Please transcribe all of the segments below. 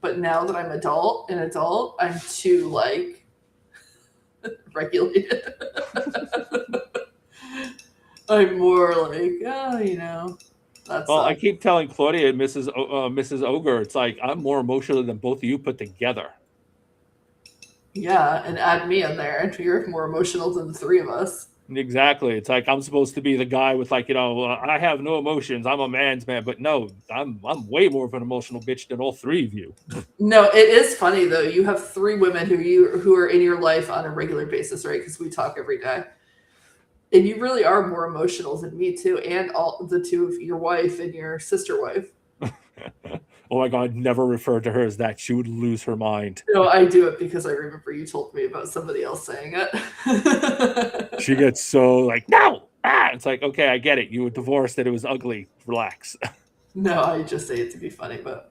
but now that I'm an adult, I'm too like regulated. I'm more like, that's Well, I keep telling Claudia and Mrs. Ogre, it's like I'm more emotional than both of you put together. yeah, and add me in there, and you're more emotional than the three of us. Exactly. It's like I'm supposed to be the guy with like, I have no emotions. I'm a man's man, but no, I'm way more of an emotional bitch than all three of you. No, it is funny though. You have three women who are in your life on a regular basis, right? Because we talk every day, and you really are more emotional than me too, and all the two of your wife and your sister wife. Oh my God, never refer to her as that. She would lose her mind. No, I do it because I remember you told me about somebody else saying it. She gets so like, no, it's like, okay, I get it. You were divorced and it was ugly. Relax. No, I just say it to be funny, but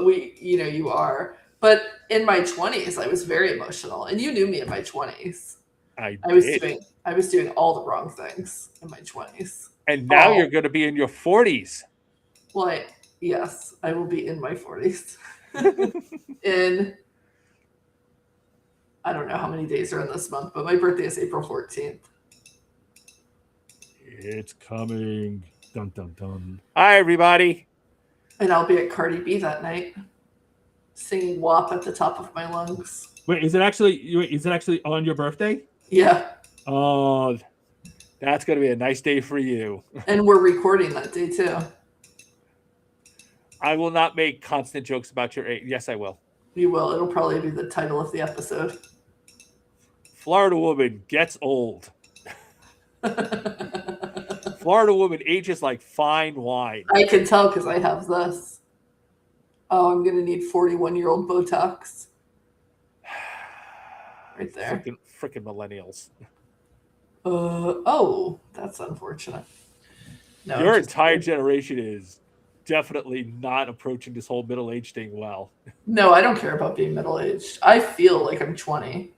we, you are. But in my 20s, I was very emotional, and you knew me in my 20s. I I was did. doing I was doing all the wrong things in my 20s. And now you're All. going to be in your 40s. Well, yes, I will be in my 40s. In I don't know how many days are in this month, but my birthday is April 14th. It's coming. Dun dun dun. Hi, everybody. And I'll be at Cardi B that night, singing WAP at the top of my lungs. Wait, is it actually on your birthday? Yeah. Oh, that's going to be a nice day for you. And we're recording that day too. I will not make constant jokes about your age. Yes, I will. You will. It'll probably be the title of the episode. Florida woman gets old. Florida woman ages like fine wine. I can tell because I have this. Oh, I'm going to need 41-year-old Botox. Right there. Frickin' millennials. Oh, that's unfortunate. No, your entire generation is definitely not approaching this whole middle-aged thing well. No, I don't care about being middle-aged. I feel like I'm 20.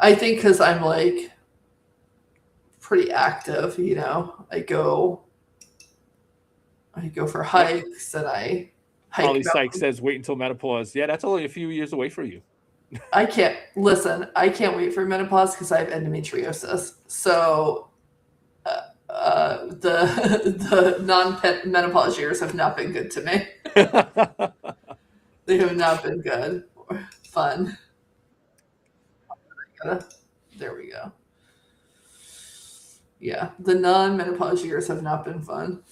I think because I'm like pretty active, I go for hikes and I hike. Holly Sykes says, wait until menopause. Yeah, that's only a few years away for you. I can't wait for menopause because I have endometriosis. So the non-menopause years have not been good to me. They have not been good or fun. There we go. Yeah, the non-menopause years have not been fun.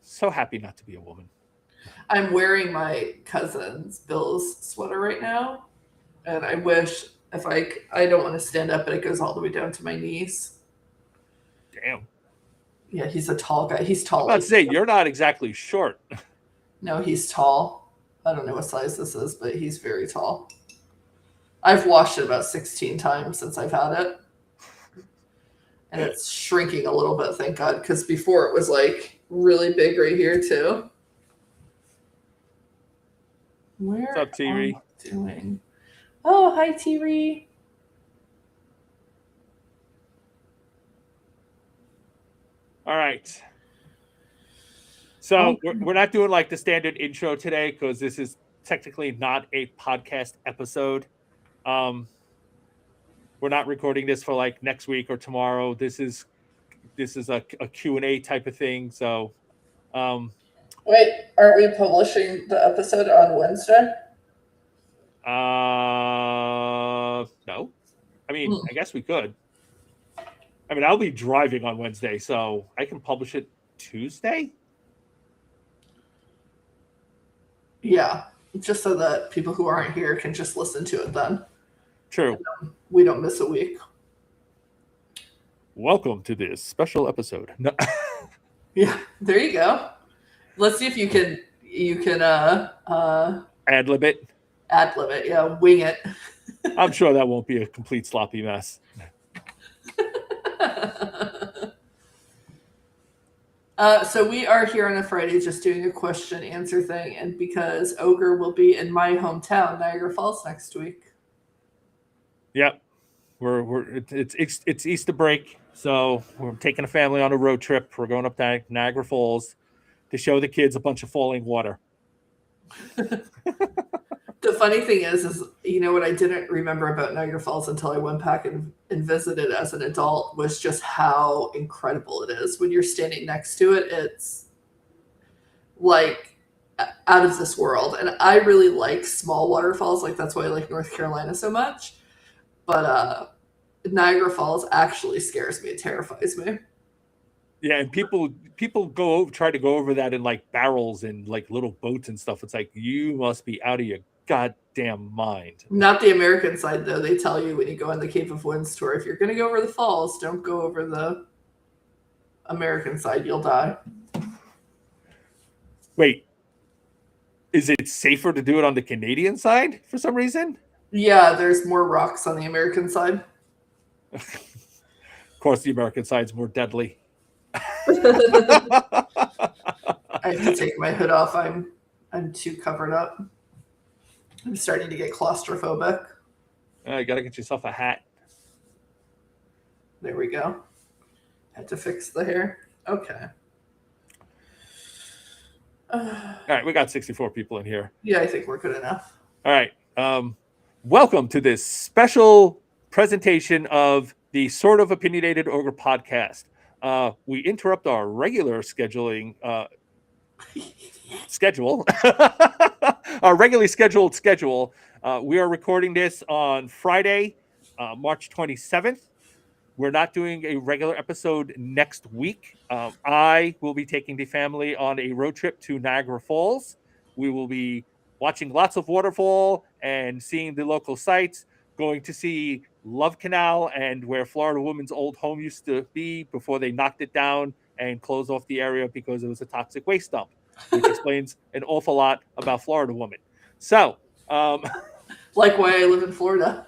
So happy not to be a woman. I'm wearing my cousin's Bill's sweater right now, and I wish if I don't want to stand up, but it goes all the way down to my knees. Damn. Yeah, he's a tall guy. He's tall. I was about to say, you're not exactly short. No, he's tall. I don't know what size this is, but he's very tall. I've washed it about 16 times since I've had it. And it's shrinking a little bit, thank God, because before it was like really big right here too. What's up, T-Ree? Doing? Oh, hi, T-Ree. All right. So we're not doing like the standard intro today because this is technically not a podcast episode. We're not recording this for like next week or tomorrow. This is a Q&A type of thing. So, wait, aren't we publishing the episode on Wednesday? No. I mean, I guess we could. I mean, I'll be driving on Wednesday, so I can publish it Tuesday. Yeah, just so that people who aren't here can just listen to it then. True. We don't miss a week. Welcome to this special episode. No. Yeah, there you go. Let's see if you can ad-lib it. Ad-lib it, yeah, wing it. I'm sure that won't be a complete sloppy mess. So we are here on a Friday just doing a question answer thing, and because Ogre will be in my hometown, Niagara Falls, next week. Yep. It's Easter break. So we're taking a family on a road trip. We're going up to Niagara Falls to show the kids a bunch of falling water. The funny thing is you know what I didn't remember about Niagara Falls until I went back and visited as an adult was just how incredible it is. When you're standing next to it, it's like out of this world. And I really like small waterfalls. Like that's why I like North Carolina so much. But Niagara Falls actually scares me. It terrifies me. Yeah, and people go over, try to go over that in like barrels and like little boats and stuff. It's like you must be out of your goddamn mind. Not the American side though. They tell you when you go on the Cape of Winds tour, if you're going to go over the falls, don't go over the American side. You'll die. Wait, is it safer to do it on the Canadian side for some reason? Yeah, there's more rocks on the American side. Of course, the American side's more deadly. I have to take my hood off. I'm too covered up. I'm starting to get claustrophobic. You gotta get yourself a hat. There we go. Had to fix the hair. Okay. All right, we got 64 people in here. Yeah, I think we're good enough. All right. Welcome to this special presentation of the Sort of Opinionated Ogre podcast. We interrupt our regular scheduling schedule, our regularly scheduled schedule. We are recording this on Friday, March 27th. We're not doing a regular episode next week. I will be taking the family on a road trip to Niagara Falls. We will be watching lots of waterfall and seeing the local sites, going to see Love Canal and where Florida Woman's old home used to be before they knocked it down and closed off the area because it was a toxic waste dump, which explains an awful lot about Florida Woman. So, like why I live in Florida.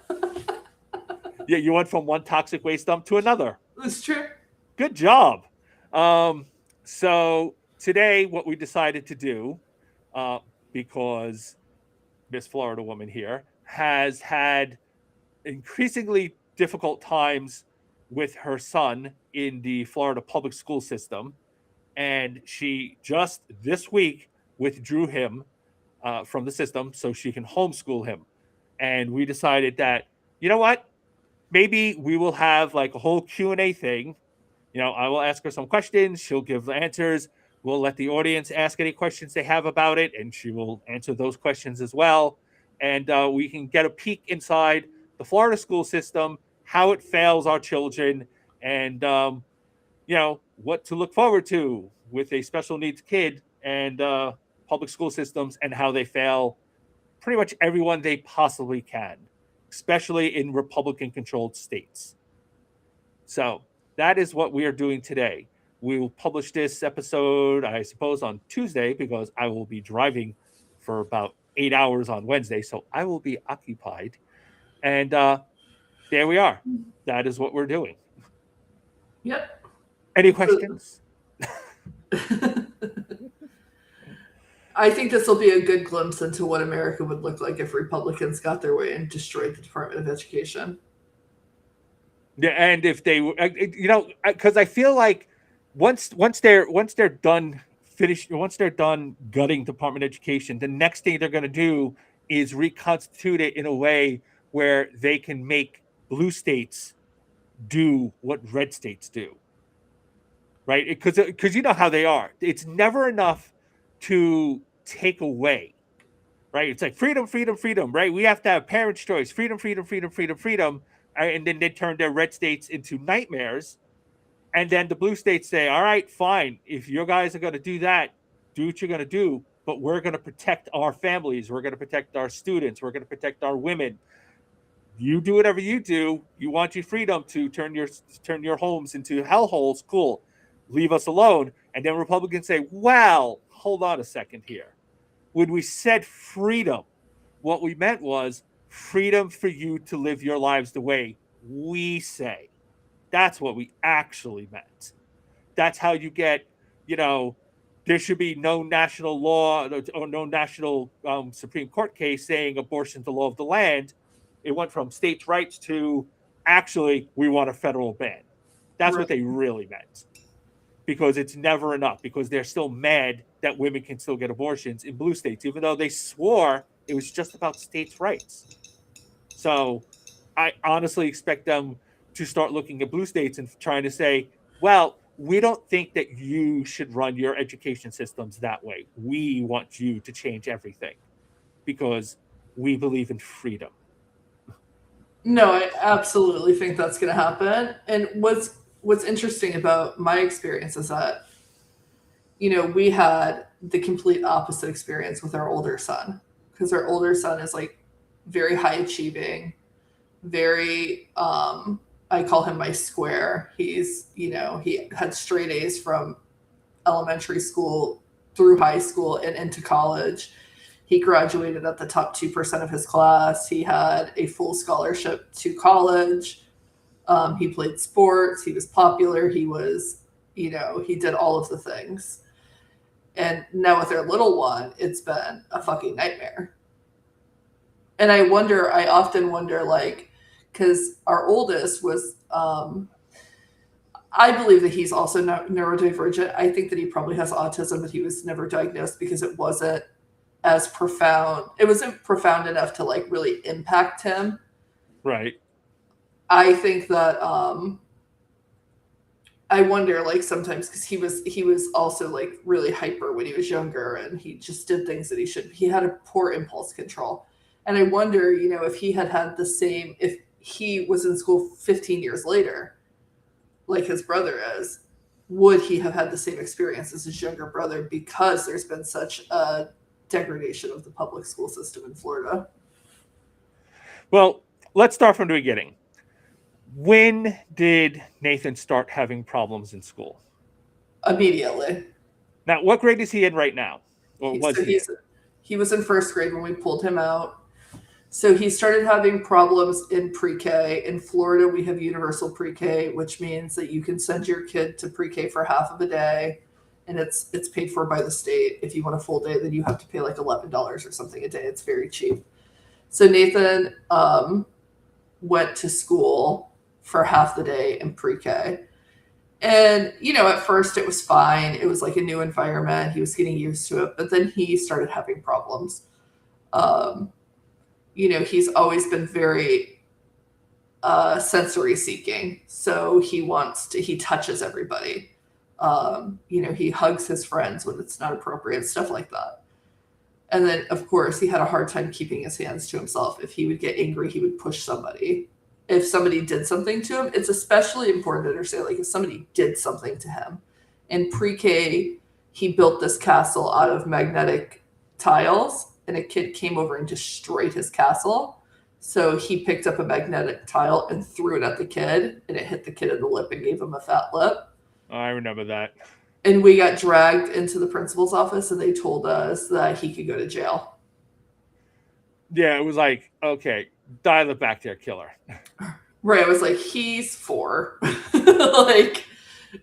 Yeah, you went from one toxic waste dump to another. That's true. Good job. So today, what we decided to do, because Miss Florida Woman here has had increasingly difficult times with her son in the Florida public school system, and she just this week withdrew him from the system so she can homeschool him. And we decided that, you know what? Maybe we will have like a whole Q&A thing. You know, I will ask her some questions. She'll give the answers. We'll let the audience ask any questions they have about it, and she will answer those questions as well. And we can get a peek inside the Florida school system, how it fails our children, and, you know, what to look forward to with a special needs kid and public school systems and how they fail pretty much everyone they possibly can, especially in Republican-controlled states. So that is what we are doing today. We will publish this episode, I suppose, on Tuesday because I will be driving for about 8 hours on Wednesday, so I will be occupied. And there we are. That is what we're doing. Yep. Any questions? I think this will be a good glimpse into what America would look like if Republicans got their way and destroyed the Department of Education. Yeah, and if they, you know, because I feel like once they're done gutting Department of Education, the next thing they're going to do is reconstitute it in a way where they can make blue states do what red states do, right? Because you know how they are. It's never enough to take away, right? It's like freedom, freedom, freedom, right? We have to have parents' choice, freedom, freedom, freedom, freedom, freedom. And then they turn their red states into nightmares. And then the blue states say, all right, fine. If you guys are going to do that, do what you're going to do. But we're going to protect our families. We're going to protect our students. We're going to protect our women. You do whatever you do. You want your freedom to turn your homes into hellholes. Cool. Leave us alone. And then Republicans say, well, hold on a second here. When we said freedom, what we meant was freedom for you to live your lives the way we say. That's what we actually meant. That's how you get, you know, there should be no national law or no national Supreme Court case saying abortion's the law of the land. It went from states' rights to actually we want a federal ban. That's Right. what they really meant. Because it's never enough, because they're still mad that women can still get abortions in blue states, even though they swore it was just about states' rights. So I honestly expect them to start looking at blue states and trying to say, well, we don't think that you should run your education systems that way. We want you to change everything because we believe in freedom. No, I absolutely think that's going to happen. And what's interesting about my experience is that we had the complete opposite experience with our older son, because our older son is like very high achieving, very I call him my square. He's, he had straight A's from elementary school through high school and into college. He graduated at the top 2% of his class. He had a full scholarship to college. He played sports. He was popular. He was, he did all of the things. And now with their little one, it's been a fucking nightmare. And I often wonder, like, because our oldest was, I believe that he's also neurodivergent. I think that he probably has autism, but he was never diagnosed because it wasn't as profound. It wasn't profound enough to like really impact him. Right. I think that I wonder, like, sometimes, because he was also like really hyper when he was younger, and he just did things that he had a poor impulse control. And I wonder, if he had the same, if he was in school 15 years later, like his brother is, would he have had the same experience as his younger brother, because there's been such a degradation of the public school system in Florida? Well, let's start from the beginning. When did Nathan start having problems in school? Immediately. Now, what grade is he in right now? Or was he? He was in first grade when we pulled him out. So he started having problems in pre-K. In Florida, we have universal pre-K, which means that you can send your kid to pre-K for half of a day, and it's paid for by the state. If you want a full day, then you have to pay like $11 or something a day. It's very cheap. So Nathan went to school for half the day in pre-K. And, at first it was fine. It was like a new environment. He was getting used to it. But then he started having problems. He's always been very sensory seeking. So he touches everybody. He hugs his friends when it's not appropriate, stuff like that. And then, of course, he had a hard time keeping his hands to himself. If he would get angry, he would push somebody. If somebody did something to him, it's especially important to understand, like, if somebody did something to him. In pre-K, he built this castle out of magnetic tiles, and a kid came over and destroyed his castle. So he picked up a magnetic tile and threw it at the kid, and it hit the kid in the lip and gave him a fat lip. Oh, I remember that. And we got dragged into the principal's office, and they told us that he could go to jail. Yeah, it was like, okay, dial it back there, killer. Right. I was like, he's 4. Like,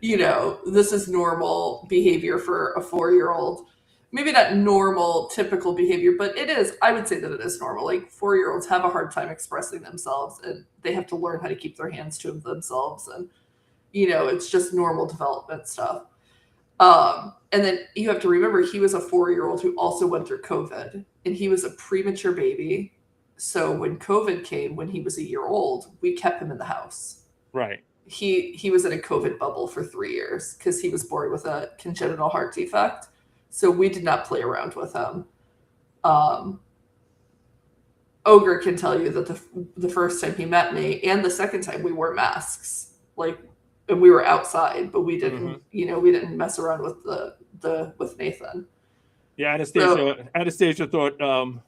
this is normal behavior for a 4-year-old. Maybe not normal, typical behavior, but it is. I would say that it is normal. Like, 4-year-olds have a hard time expressing themselves, and they have to learn how to keep their hands to themselves. And, it's just normal development stuff. And then you have to remember, he was a 4-year-old who also went through COVID, and he was a premature baby. So when COVID came, when he was a year old, we kept him in the house. Right. He was in a COVID bubble for 3 years because he was born with a congenital heart defect. So we did not play around with him. Ogre can tell you that the first time he met me and the second time, we wore masks. Like, and we were outside, but we didn't, we didn't mess around with with Nathan. Yeah, Anastasia thought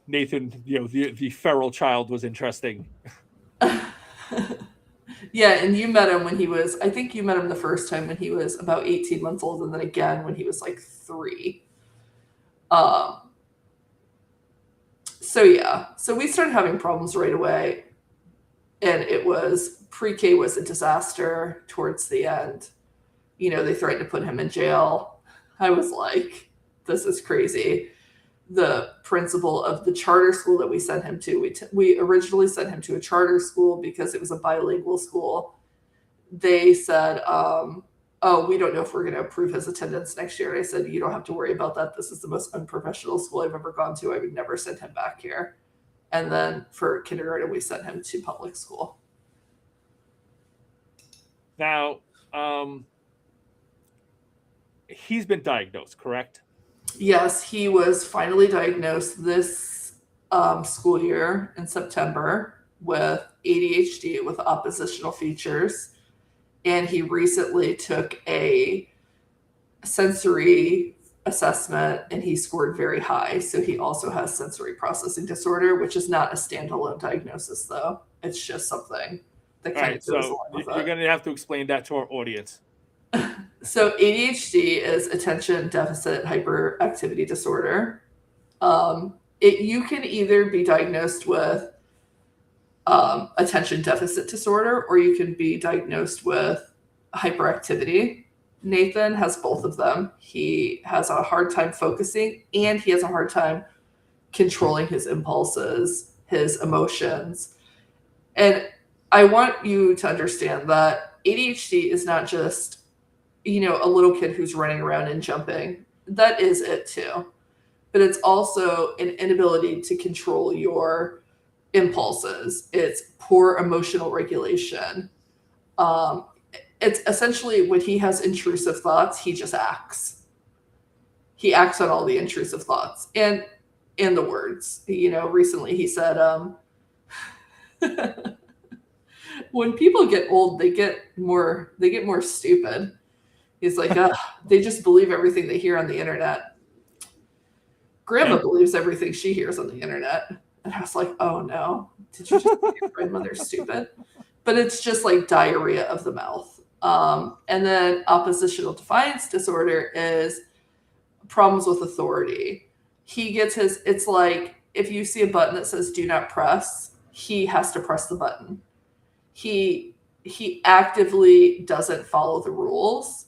Nathan, the feral child, was interesting. Yeah, and you met him when I think you met him the first time when he was about 18 months old, and then again when he was like 3. So yeah, so we started having problems right away, and pre-K was a disaster towards the end. They threatened to put him in jail. I was like, this is crazy. The principal of the charter school that we sent him to, we originally sent him to a charter school because it was a bilingual school. they said, oh, we don't know if we're going to approve his attendance next year. And I said, you don't have to worry about that. This is the most unprofessional school I've ever gone to. I would never send him back here. And then for kindergarten, we sent him to public school. Now, he's been diagnosed, correct? Yes, he was finally diagnosed this school year in September with ADHD with oppositional features. And he recently took a sensory assessment and he scored very high. So he also has sensory processing disorder, which is not a standalone diagnosis, though. It's just something that kind of goes along with it. You're going to have to explain that to our audience. So ADHD is attention deficit hyperactivity disorder. You can either be diagnosed with attention deficit disorder, or you can be diagnosed with hyperactivity. Nathan has both of them. He has a hard time focusing, and he has a hard time controlling his impulses, his emotions. And I want you to understand that ADHD is not just, a little kid who's running around and jumping. That is it too. But it's also an inability to control your impulses. It's poor emotional regulation. It's essentially when he has intrusive thoughts, he just acts. He acts on all the intrusive thoughts and the words. Recently he said, when people get old, they get more stupid. He's like, they just believe everything they hear on the internet. Grandma believes everything she hears on the internet. And I was like, oh no, did you just call your grandmother stupid? But it's just like diarrhea of the mouth. And then oppositional defiance disorder is problems with authority. He gets it's like if you see a button that says do not press, he has to press the button. He actively doesn't follow the rules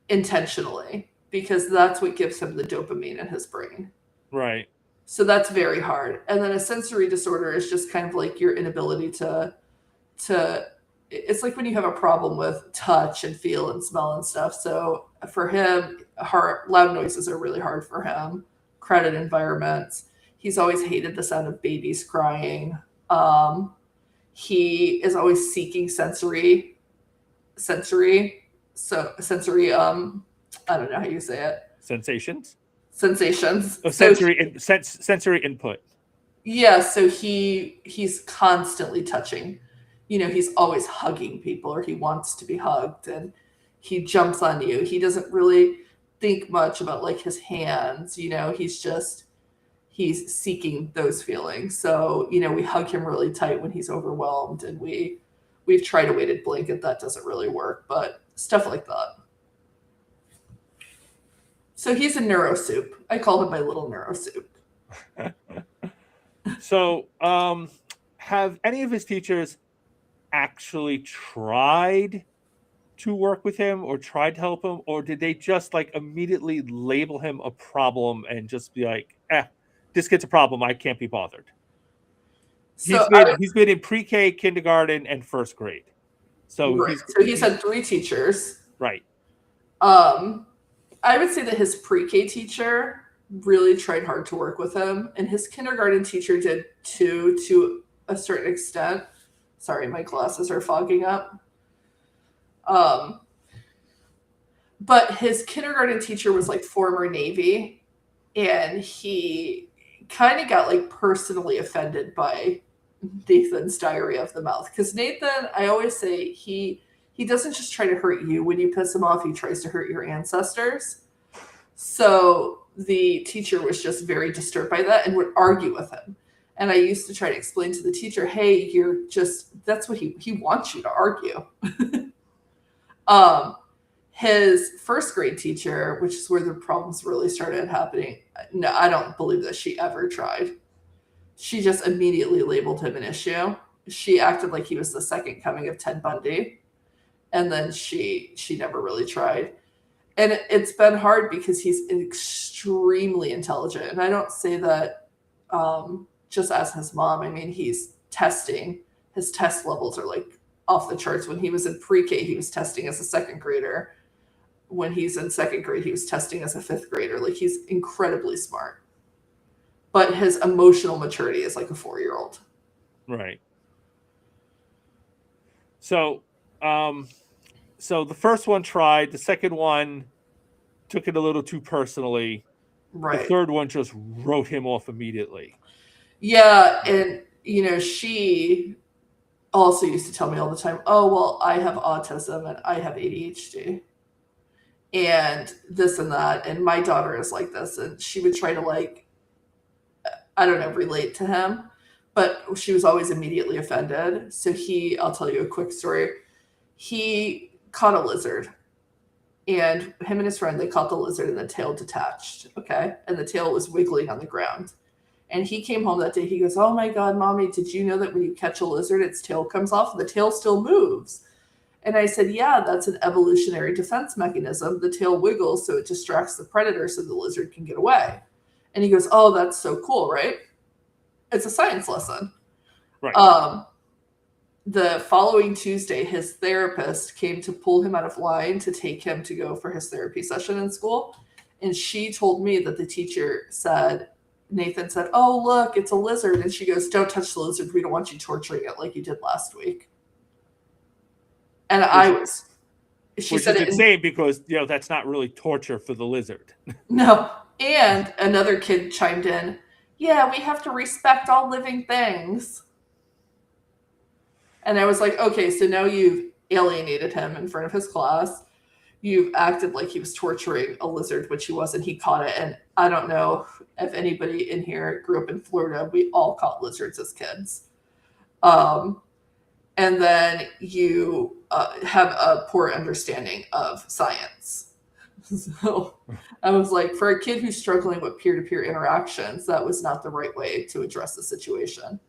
intentionally because that's what gives him the dopamine in his brain. Right. So that's very hard. And then a sensory disorder is just kind of like your inability to it's like when you have a problem with touch and feel and smell and stuff. So for him, loud noises are really hard for him. Crowded environments. He's always hated the sound of babies crying. He is always seeking sensory, I don't know how you say it. Sensations. Oh, sensory input. Yeah, so he's constantly touching. He's always hugging people, or he wants to be hugged, and he jumps on you. He doesn't really think much about like his hands. He's seeking those feelings. So, we hug him really tight when he's overwhelmed, and we've tried a weighted blanket. That doesn't really work, but stuff like that. So he's a neuro soup. I call him my little neuro soup. So, have any of his teachers actually tried to work with him or tried to help him, or did they just like immediately label him a problem and just be like, this kid's a problem, I can't be bothered? So he's been in pre-K, kindergarten, and first grade. So he's had 3 teachers. Right. I would say that his pre-K teacher really tried hard to work with him, and his kindergarten teacher did too, to a certain extent. Sorry, my glasses are fogging up. But his kindergarten teacher was like former Navy, and he kind of got like personally offended by Nathan's diarrhea of the mouth. Because Nathan, I always say, he doesn't just try to hurt you when you piss him off, he tries to hurt your ancestors. So the teacher was just very disturbed by that and would argue with him. And I used to try to explain to the teacher, hey, that's what he wants you to argue. His first grade teacher, which is where the problems really started happening, no, I don't believe that she ever tried. She just immediately labeled him an issue. She acted like he was the second coming of Ted Bundy. And then she never really tried. And it's been hard because he's extremely intelligent. And I don't say that just as his mom. I mean, he's testing. His test levels are like off the charts. When he was in pre-K, he was testing as a second grader. When he's in second grade, he was testing as a fifth grader. Like, he's incredibly smart. But his emotional maturity is like a 4-year-old. Right. So, so the first one tried, the second one took it a little too personally. Right. The third one just wrote him off immediately. Yeah, and she also used to tell me all the time, oh, well, I have autism and I have ADHD and this and that, and my daughter is like this. And she would try to, like, I don't know, relate to him, but she was always immediately offended. So I'll tell you a quick story. He caught a lizard, and him and his friend, they caught the lizard and the tail detached, okay? And the tail was wiggling on the ground. And he came home that day. He goes, oh my God, Mommy, did you know that when you catch a lizard, its tail comes off and the tail still moves? And I said, yeah, that's an evolutionary defense mechanism. The tail wiggles so it distracts the predator so the lizard can get away. And he goes, oh, that's so cool, right? It's a science lesson. Right. The following Tuesday, his therapist came to pull him out of line to take him to go for his therapy session in school. And she told me that the teacher said, Nathan said, oh, look, it's a lizard. And she goes, don't touch the lizard. We don't want you torturing it like you did last week. And she said it's insane because, that's not really torture for the lizard. No. And another kid chimed in, yeah, we have to respect all living things. And I was like, okay, so now you've alienated him in front of his class. You've acted like he was torturing a lizard, which he wasn't. He caught it. And I don't know if anybody in here grew up in Florida. We all caught lizards as kids. And then you have a poor understanding of science. So I was like, for a kid who's struggling with peer-to-peer interactions, that was not the right way to address the situation.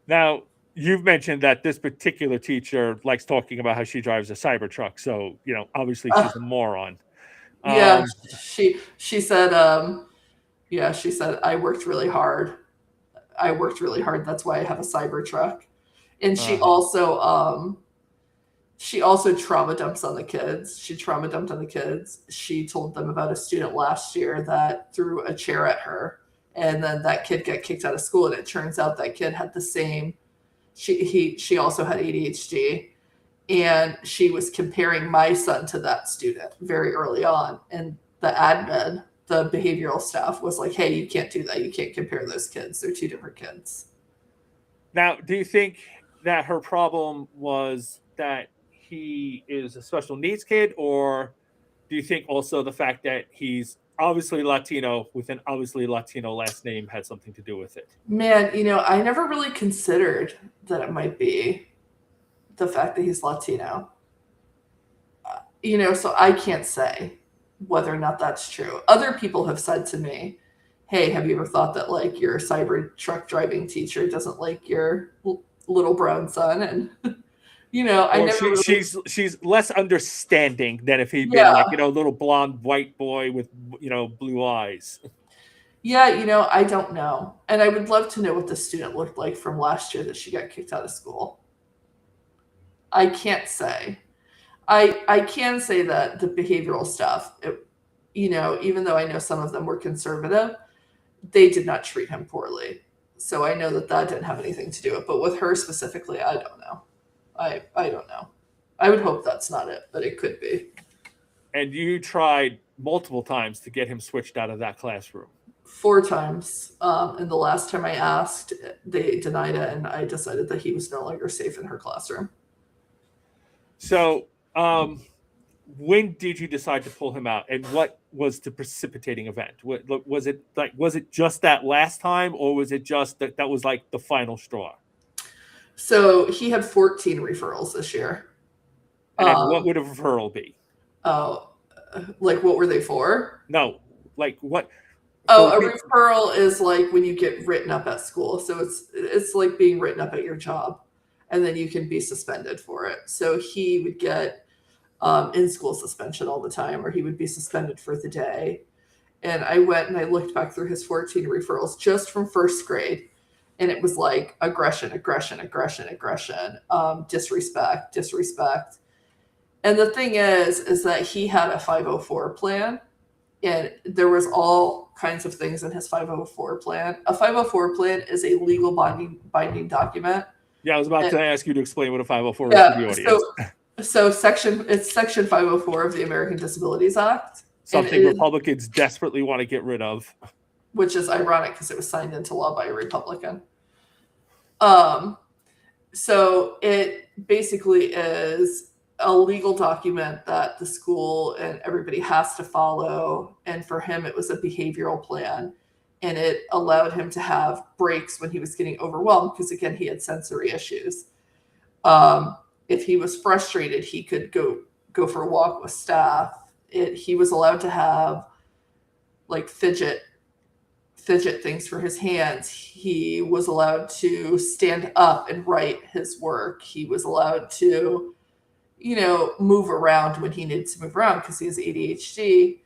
Now, you've mentioned that this particular teacher likes talking about how she drives a Cybertruck. So, obviously she's a moron. Yeah, she said, she said, I worked really hard. That's why I have a Cybertruck. And she also trauma dumps on the kids. She trauma dumped on the kids. She told them about a student last year that threw a chair at her. And then that kid got kicked out of school. And it turns out that kid had the same, she also had ADHD. And she was comparing my son to that student very early on. And the admin, the behavioral staff, was like, hey, you can't do that. You can't compare those kids. They're two different kids. Now, do you think that her problem was that he is a special needs kid, or do you think also the fact that he's obviously Latino with an obviously Latino last name had something to do with it? Man, I never really considered that it might be the fact that he's Latino. So I can't say whether or not that's true. Other people have said to me, hey, have you ever thought that, like, your Cybertruck driving teacher doesn't like your little brown son? And she's less understanding than if he'd been like, little blonde white boy with blue eyes. Yeah, I don't know. And I would love to know what the student looked like from last year that she got kicked out of school. I can't say. I can say that the behavioral stuff, even though I know some of them were conservative, they did not treat him poorly. So I know that didn't have anything to do with it. But with her specifically, I don't know. I don't know. I would hope that's not it, but it could be. And you tried multiple times to get him switched out of that classroom. 4 times. And the last time I asked, they denied it, and I decided that he was no longer safe in her classroom. So, when did you decide to pull him out, and what was the precipitating event? Was it just that last time, or was it just that was like the final straw? So he had 14 referrals this year. And what would a referral be? Oh, like what were they for? No, like what? Oh, a referral is like when you get written up at school. So it's like being written up at your job, and then you can be suspended for it. So he would get in-school suspension all the time, or he would be suspended for the day. And I went and I looked back through his 14 referrals just from first grade. And it was like aggression, disrespect. And the thing is that he had a 504 plan, and there was all kinds of things in his 504 plan. A 504 plan is a legal binding document. Yeah, I was about to ask you to explain what a 504 is Yeah, for the audience. so it's section 504 of the American Disabilities Act. Something Republicans desperately want to get rid of. Which is ironic because it was signed into law by a Republican. So it basically is a legal document that the school and everybody has to follow. And for him, it was a behavioral plan. And it allowed him to have breaks when he was getting overwhelmed because, again, he had sensory issues. If he was frustrated, he could go for a walk with staff. He was allowed to have like fidget things for his hands. He was allowed to stand up and write his work. He was allowed to, move around when he needed to move around because he has ADHD.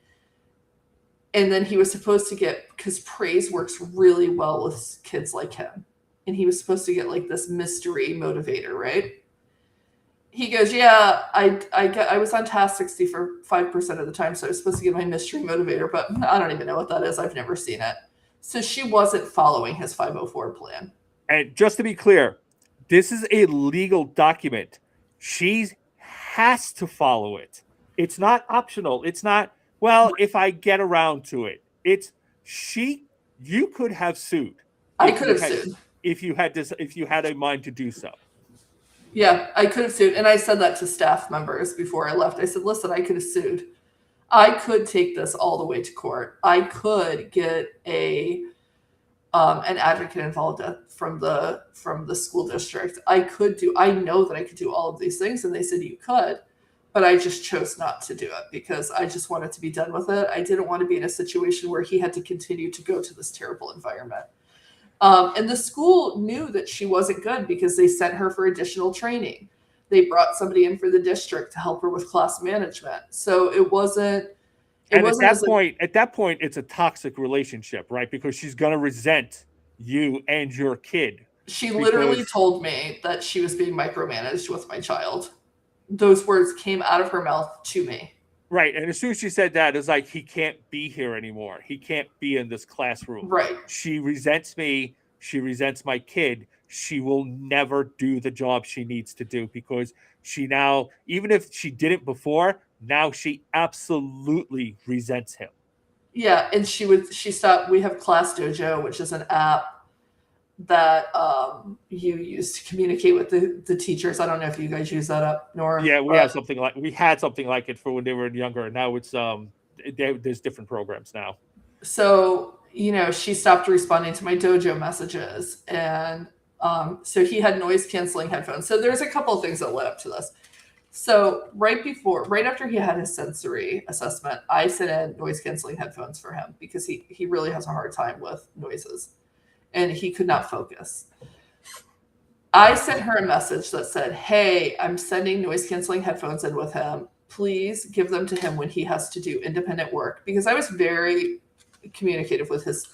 And then he was supposed to get, because praise works really well with kids like him, and he was supposed to get like this mystery motivator, right? He goes, yeah, I was on task 60 for 5% of the time, so I was supposed to get my mystery motivator, but I don't even know what that is. I've never seen it. So she wasn't following his 504 plan. And just to be clear, this is a legal document. She has to follow it. It's not optional. It's not, well, if I get around to it. You could have sued. I could have sued. If you had a mind to do so. Yeah, I could have sued. And I said that to staff members before I left. I said, listen, I could have sued. I could take this all the way to court. I could get an advocate involved from the school district. I know that I could do all of these things. And they said you could, but I just chose not to do it because I just wanted to be done with it. I didn't want to be in a situation where he had to continue to go to this terrible environment. And the school knew that she wasn't good because they sent her for additional training. They brought somebody in for the district to help her with class management. So it wasn't. At that point, it's a toxic relationship, right? Because she's going to resent you and your kid. She literally told me that she was being micromanaged with my child. Those words came out of her mouth to me. Right. And as soon as she said that, it's like, he can't be here anymore. He can't be in this classroom. Right. She resents me. She resents my kid. She will never do the job she needs to do because she now, even if she didn't before, now she absolutely resents him. Yeah. And she stopped. We have Class Dojo, which is an app that you use to communicate with the teachers. I don't know if you guys use that app, nor we had something like it for when they were younger, and now it's there's different programs now. So she stopped responding to my dojo messages, and so he had noise canceling headphones. So there's a couple of things that led up to this. So right after he had his sensory assessment, I sent in noise canceling headphones for him because he really has a hard time with noises. And he could not focus. I sent her a message that said, hey, I'm sending noise canceling headphones in with him. Please give them to him when he has to do independent work. Because I was very communicative with his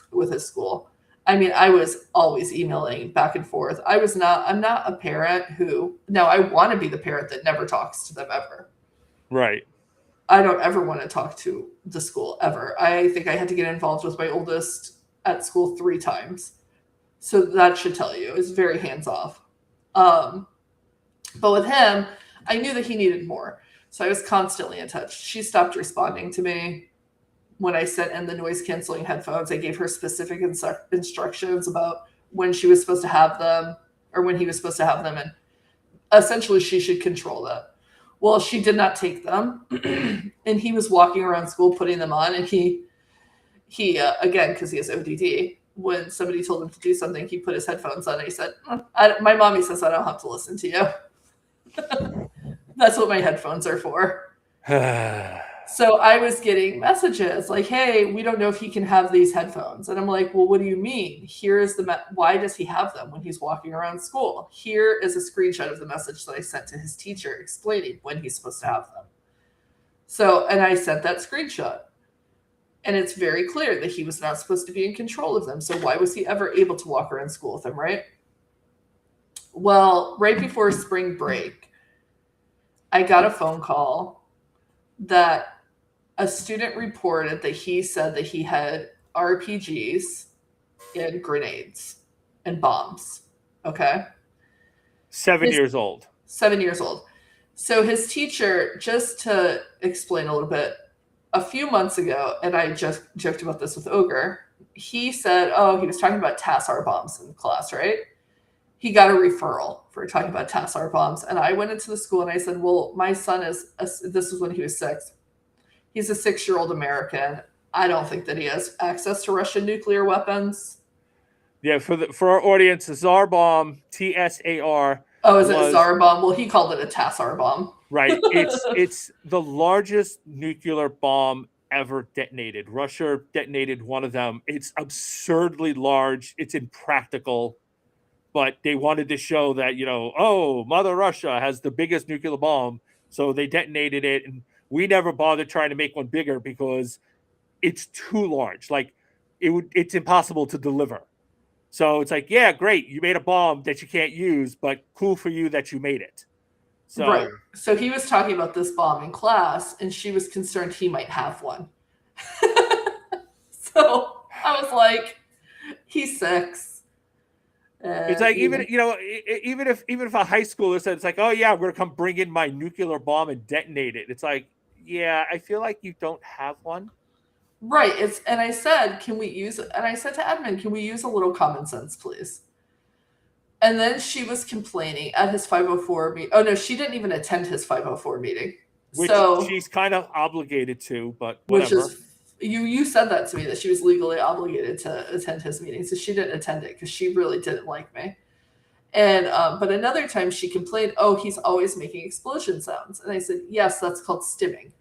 school. I mean, I was always emailing back and forth. I'm not a parent I want to be the parent that never talks to them ever. Right. I don't ever want to talk to the school ever. I think I had to get involved with my oldest at school 3 times. So that should tell you, it's very hands-off. But with him, I knew that he needed more. So I was constantly in touch. She stopped responding to me when I sent in the noise canceling headphones. I gave her specific instructions about when she was supposed to have them or when he was supposed to have them. And essentially she should control that. Well, she did not take them. And he was walking around school putting them on. And he again, because he has ODD, when somebody told him to do something, he put his headphones on and he said, my mommy says I don't have to listen to you. That's what my headphones are for. So I was getting messages like, hey, we don't know if he can have these headphones. And I'm like, well, what do you mean? Here's why does he have them when he's walking around school? Here is a screenshot of the message that I sent to his teacher explaining when he's supposed to have them. So, and I sent that screenshot. And it's very clear that he was not supposed to be in control of them. So why was he ever able to walk around school with them, right? Well, right before spring break, I got a phone call that a student reported that he said that he had RPGs and grenades and bombs. Okay. 7 years old. 7 years old. So his teacher, just to explain a little bit, a few months ago, and I just joked about this with Ogre, he said, oh, he was talking about TASR bombs in class, right? He got a referral for talking about TASR bombs. And I went into the school and I said, well, my son this was when he was 6. He's a 6-year-old American. I don't think that he has access to Russian nuclear weapons. Yeah, for our audience, a Tsar bomb, TSAR. Oh, is it a Tsar bomb? Well, he called it a TASR bomb. Right. It's the largest nuclear bomb ever detonated. Russia detonated one of them. It's absurdly large. It's impractical. But they wanted to show that, oh, Mother Russia has the biggest nuclear bomb. So they detonated it. And we never bothered trying to make one bigger because it's too large. Like it's impossible to deliver. So it's like, yeah, great. You made a bomb that you can't use, but cool for you that you made it. So, right. So he was talking about this bomb in class, and she was concerned he might have one. So I was like, he's 6. It's like even if a high schooler said, it's like, oh yeah, we're gonna come bring in my nuclear bomb and detonate it. It's like, yeah, I feel like you don't have one. Right. And I said, I said to admin, can we use a little common sense, please? And then she was complaining at his 504 meeting. Oh no, she didn't even attend his 504 meeting. Which she's kind of obligated to, but whatever. Which is, you said that to me, that she was legally obligated to attend his meeting. So she didn't attend it because she really didn't like me. And but another time she complained, oh, he's always making explosion sounds. And I said, yes, that's called stimming.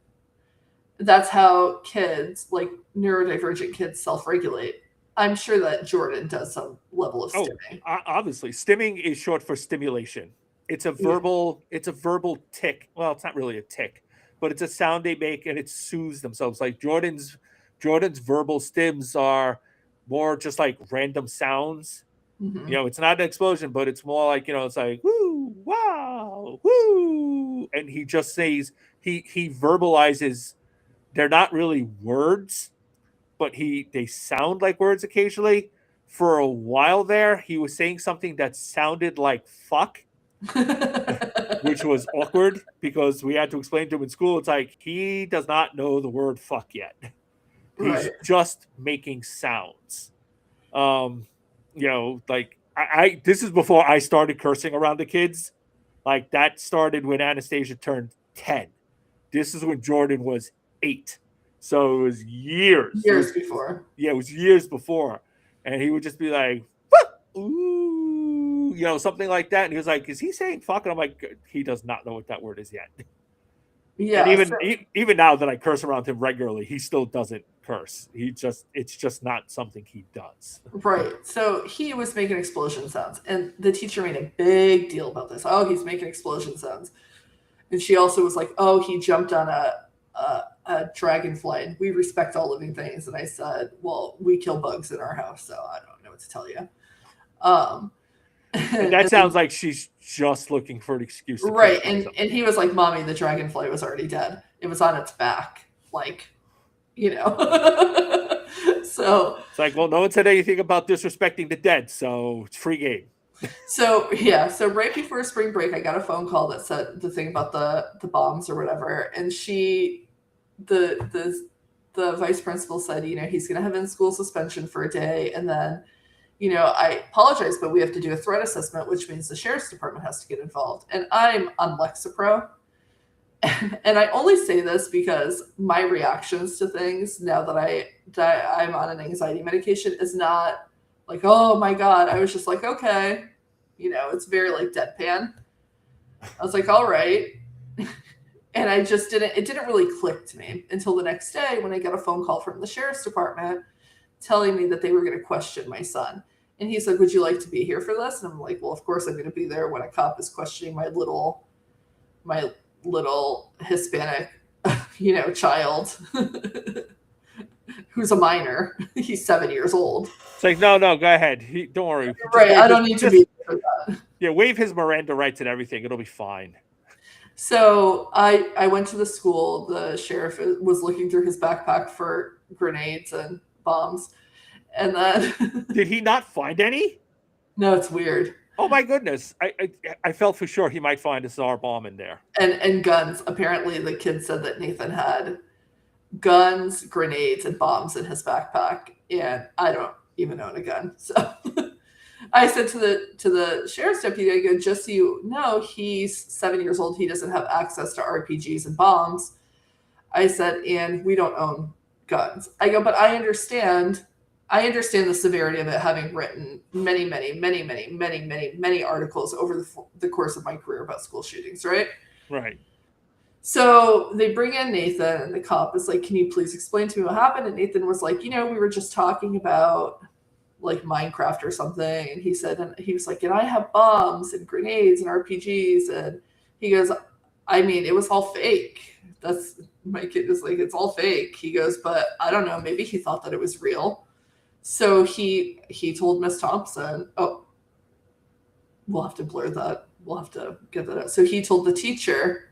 That's how kids, like neurodivergent kids, self-regulate. I'm sure that Jordan does some level of stimming. Obviously, stimming is short for stimulation. It's a verbal tick. Well, it's not really a tick, but it's a sound they make and it soothes themselves. Like Jordan's verbal stims are more just like random sounds. Mm-hmm. It's not an explosion, but it's more like, it's like woo, wow, woo, and he just says he verbalizes. They're not really words, but they sound like words occasionally. For a while there, he was saying something that sounded like fuck, which was awkward because we had to explain to him in school. It's like, he does not know the word fuck yet. He's just making sounds. Like I this is before I started cursing around the kids. Like that started when Anastasia turned 10. This is when Jordan was 8. So it was years before. Yeah, it was years before. And he would just be like, ooh, something like that. And he was like, is he saying fuck? And I'm like, he does not know what that word is yet. Yeah. And even now that I curse around him regularly, he still doesn't curse. It's just not something he does. Right. So he was making explosion sounds. And the teacher made a big deal about this. Oh, he's making explosion sounds. And she also was like, oh, he jumped on a dragonfly, and we respect all living things. And I said, well, we kill bugs in our house, so I don't know what to tell you. And that sounds like she's just looking for an excuse to right. And he was like, mommy, the dragonfly was already dead. It was on its back. Like, so it's like, well, no one said anything about disrespecting the dead, so it's free game. So right before spring break, I got a phone call that said the thing about the bombs or whatever, and the vice principal said, he's going to have in-school suspension for a day, and then, I apologize, but we have to do a threat assessment, which means the sheriff's department has to get involved. And I'm on Lexapro, and I only say this because my reactions to things now that I'm on an anxiety medication is not like, oh my God. I was just like, okay, it's very like deadpan. I was like, all right. And it didn't really click to me until the next day when I got a phone call from the sheriff's department telling me that they were going to question my son. And he said, would you like to be here for this? And I'm like, well, of course I'm going to be there when a cop is questioning my little Hispanic, child who's a minor. He's 7 years old. It's like, no, go ahead. Don't worry. Right. I don't need to be for that. Yeah, waive his Miranda rights and everything. It'll be fine. So I went to the school. The sheriff was looking through his backpack for grenades and bombs. And then did he not find any? No, it's weird. Oh my goodness. I felt for sure he might find a Tsar bomb in there. And guns. Apparently the kid said that Nathan had guns, grenades, and bombs in his backpack. And I don't even own a gun. So I said to the sheriff's deputy, I go, just so you know, he's 7 years old. He doesn't have access to RPGs and bombs. I said, and we don't own guns. I go, but I understand the severity of it, having written many articles over the course of my career about school shootings, right? Right. So they bring in Nathan, and the cop is like, can you please explain to me what happened? And Nathan was like, we were just talking about like Minecraft or something. And he said, and he was like, and I have bombs and grenades and RPGs. And he goes, I mean, it was all fake. That's, my kid was like, it's all fake. He goes, but I don't know, maybe he thought that it was real. So he told Miss Thompson, oh, we'll have to blur that. We'll have to get that out. So he told the teacher,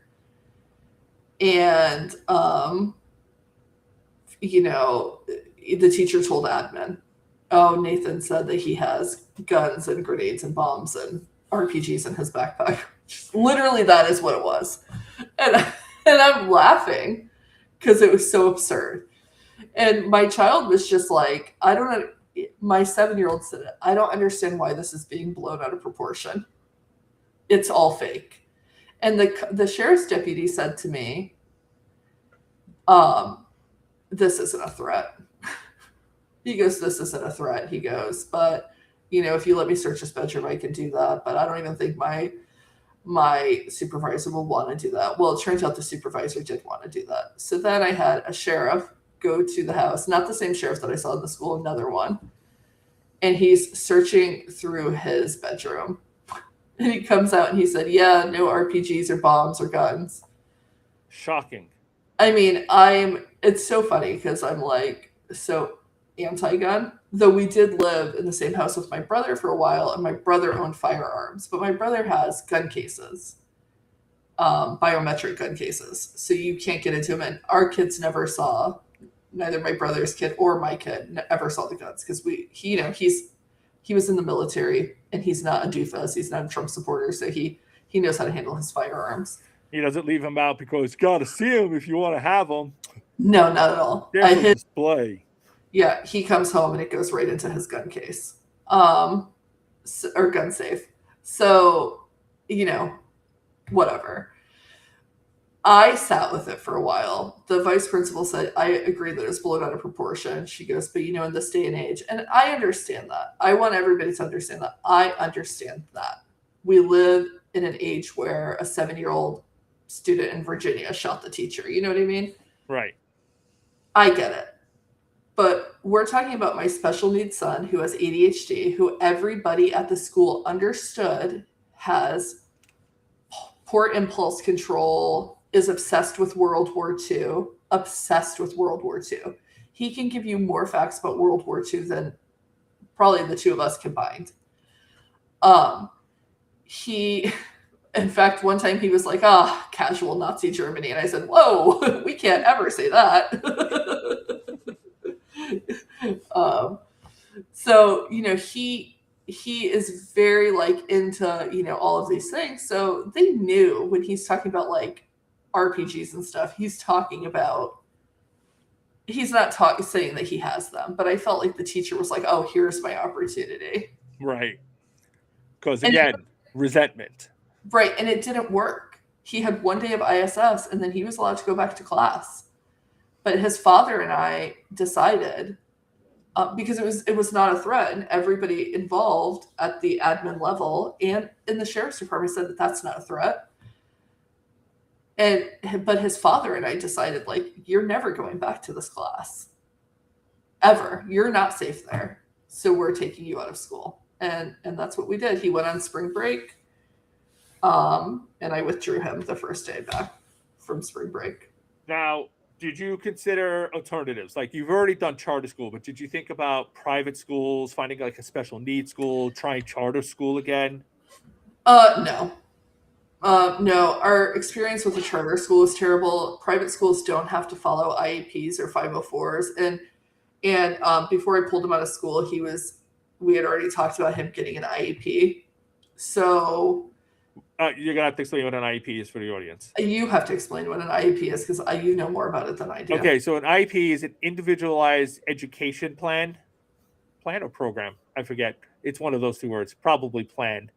and the teacher told admin, oh, Nathan said that he has guns and grenades and bombs and RPGs in his backpack. Literally, that is what it was. And I'm laughing because it was so absurd. And my child was just like, I don't know. My 7-year-old said, I don't understand why this is being blown out of proportion. It's all fake. And the sheriff's deputy said to me, this isn't a threat. He goes, this isn't a threat. He goes, but, if you let me search his bedroom, I can do that. But I don't even think my supervisor will want to do that. Well, it turns out the supervisor did want to do that. So then I had a sheriff go to the house, not the same sheriff that I saw in the school, another one. And he's searching through his bedroom. And he comes out and he said, yeah, no RPGs or bombs or guns. Shocking. I mean, it's so funny because I'm like, so anti-gun, though we did live in the same house with my brother for a while, and my brother owned firearms, but my brother has gun cases, biometric gun cases, so you can't get into them. And our kids never saw, neither my brother's kid or my kid ever saw the guns, because he was in the military, and he's not a doofus, he's not a Trump supporter, so he knows how to handle his firearms. He doesn't leave them out because you got to see them if you want to have them. No, not at all. They're for display. Yeah, he comes home and it goes right into his gun case, or gun safe. So, whatever. I sat with it for a while. The vice principal said, I agree that it's blown out of proportion. She goes, but in this day and age, and I understand that. I want everybody to understand that. I understand that. We live in an age where a 7-year-old student in Virginia shot the teacher. You know what I mean? Right. I get it. But we're talking about my special needs son who has ADHD, who everybody at the school understood has poor impulse control, is obsessed with World War II, He can give you more facts about World War II than probably the two of us combined. In fact, one time he was like, casual Nazi Germany. And I said, whoa, we can't ever say that. So, he is very into, all of these things. So they knew when he's talking about RPGs and stuff, he's talking about, he's not saying that he has them, but I felt like the teacher was like, oh, here's my opportunity. Right. Because again, resentment. Right. And it didn't work. He had one day of ISS and then he was allowed to go back to class. But his father and I decided, because it was not a threat, and everybody involved at the admin level and in the sheriff's department said that that's not a threat. But his father and I decided, you're never going back to this class. Ever. You're not safe there. So we're taking you out of school. And that's what we did. He went on spring break. And I withdrew him the first day back from spring break. Now, did you consider alternatives? Like you've already done charter school, but did you think about private schools, finding like a special needs school, trying charter school again? No. No, our experience with the charter school was terrible. Private schools don't have to follow IEPs or 504s, and before I pulled him out of school, we had already talked about him getting an IEP. So You're gonna have to explain what an IEP is for the audience. you have to explain what an IEP is because you know more about it than I do. Okay, so an IEP is an individualized education plan or program. I forget. It's one of those two words, probably plan.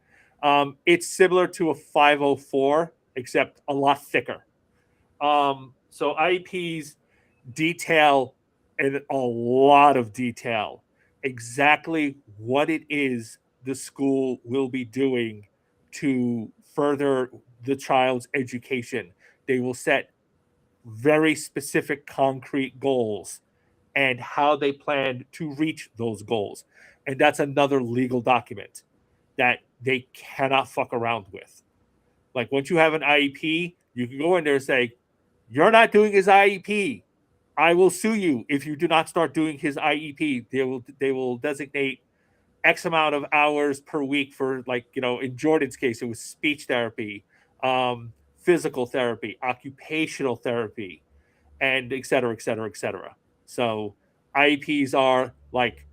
It's similar to a 504, except a lot thicker. So IEPs detail in a lot of detail exactly what it is the school will be doing to further the child's education. They will set very specific concrete goals and how they plan to reach those goals. And that's another legal document that they cannot fuck around with. Like once you have an IEP, you can go in there and say, you're not doing his IEP. I will sue you if you do not start doing his IEP. They will designate X amount of hours per week for, like, in Jordan's case, it was speech therapy, physical therapy, occupational therapy, and et cetera, et cetera, et cetera. So IEPs are like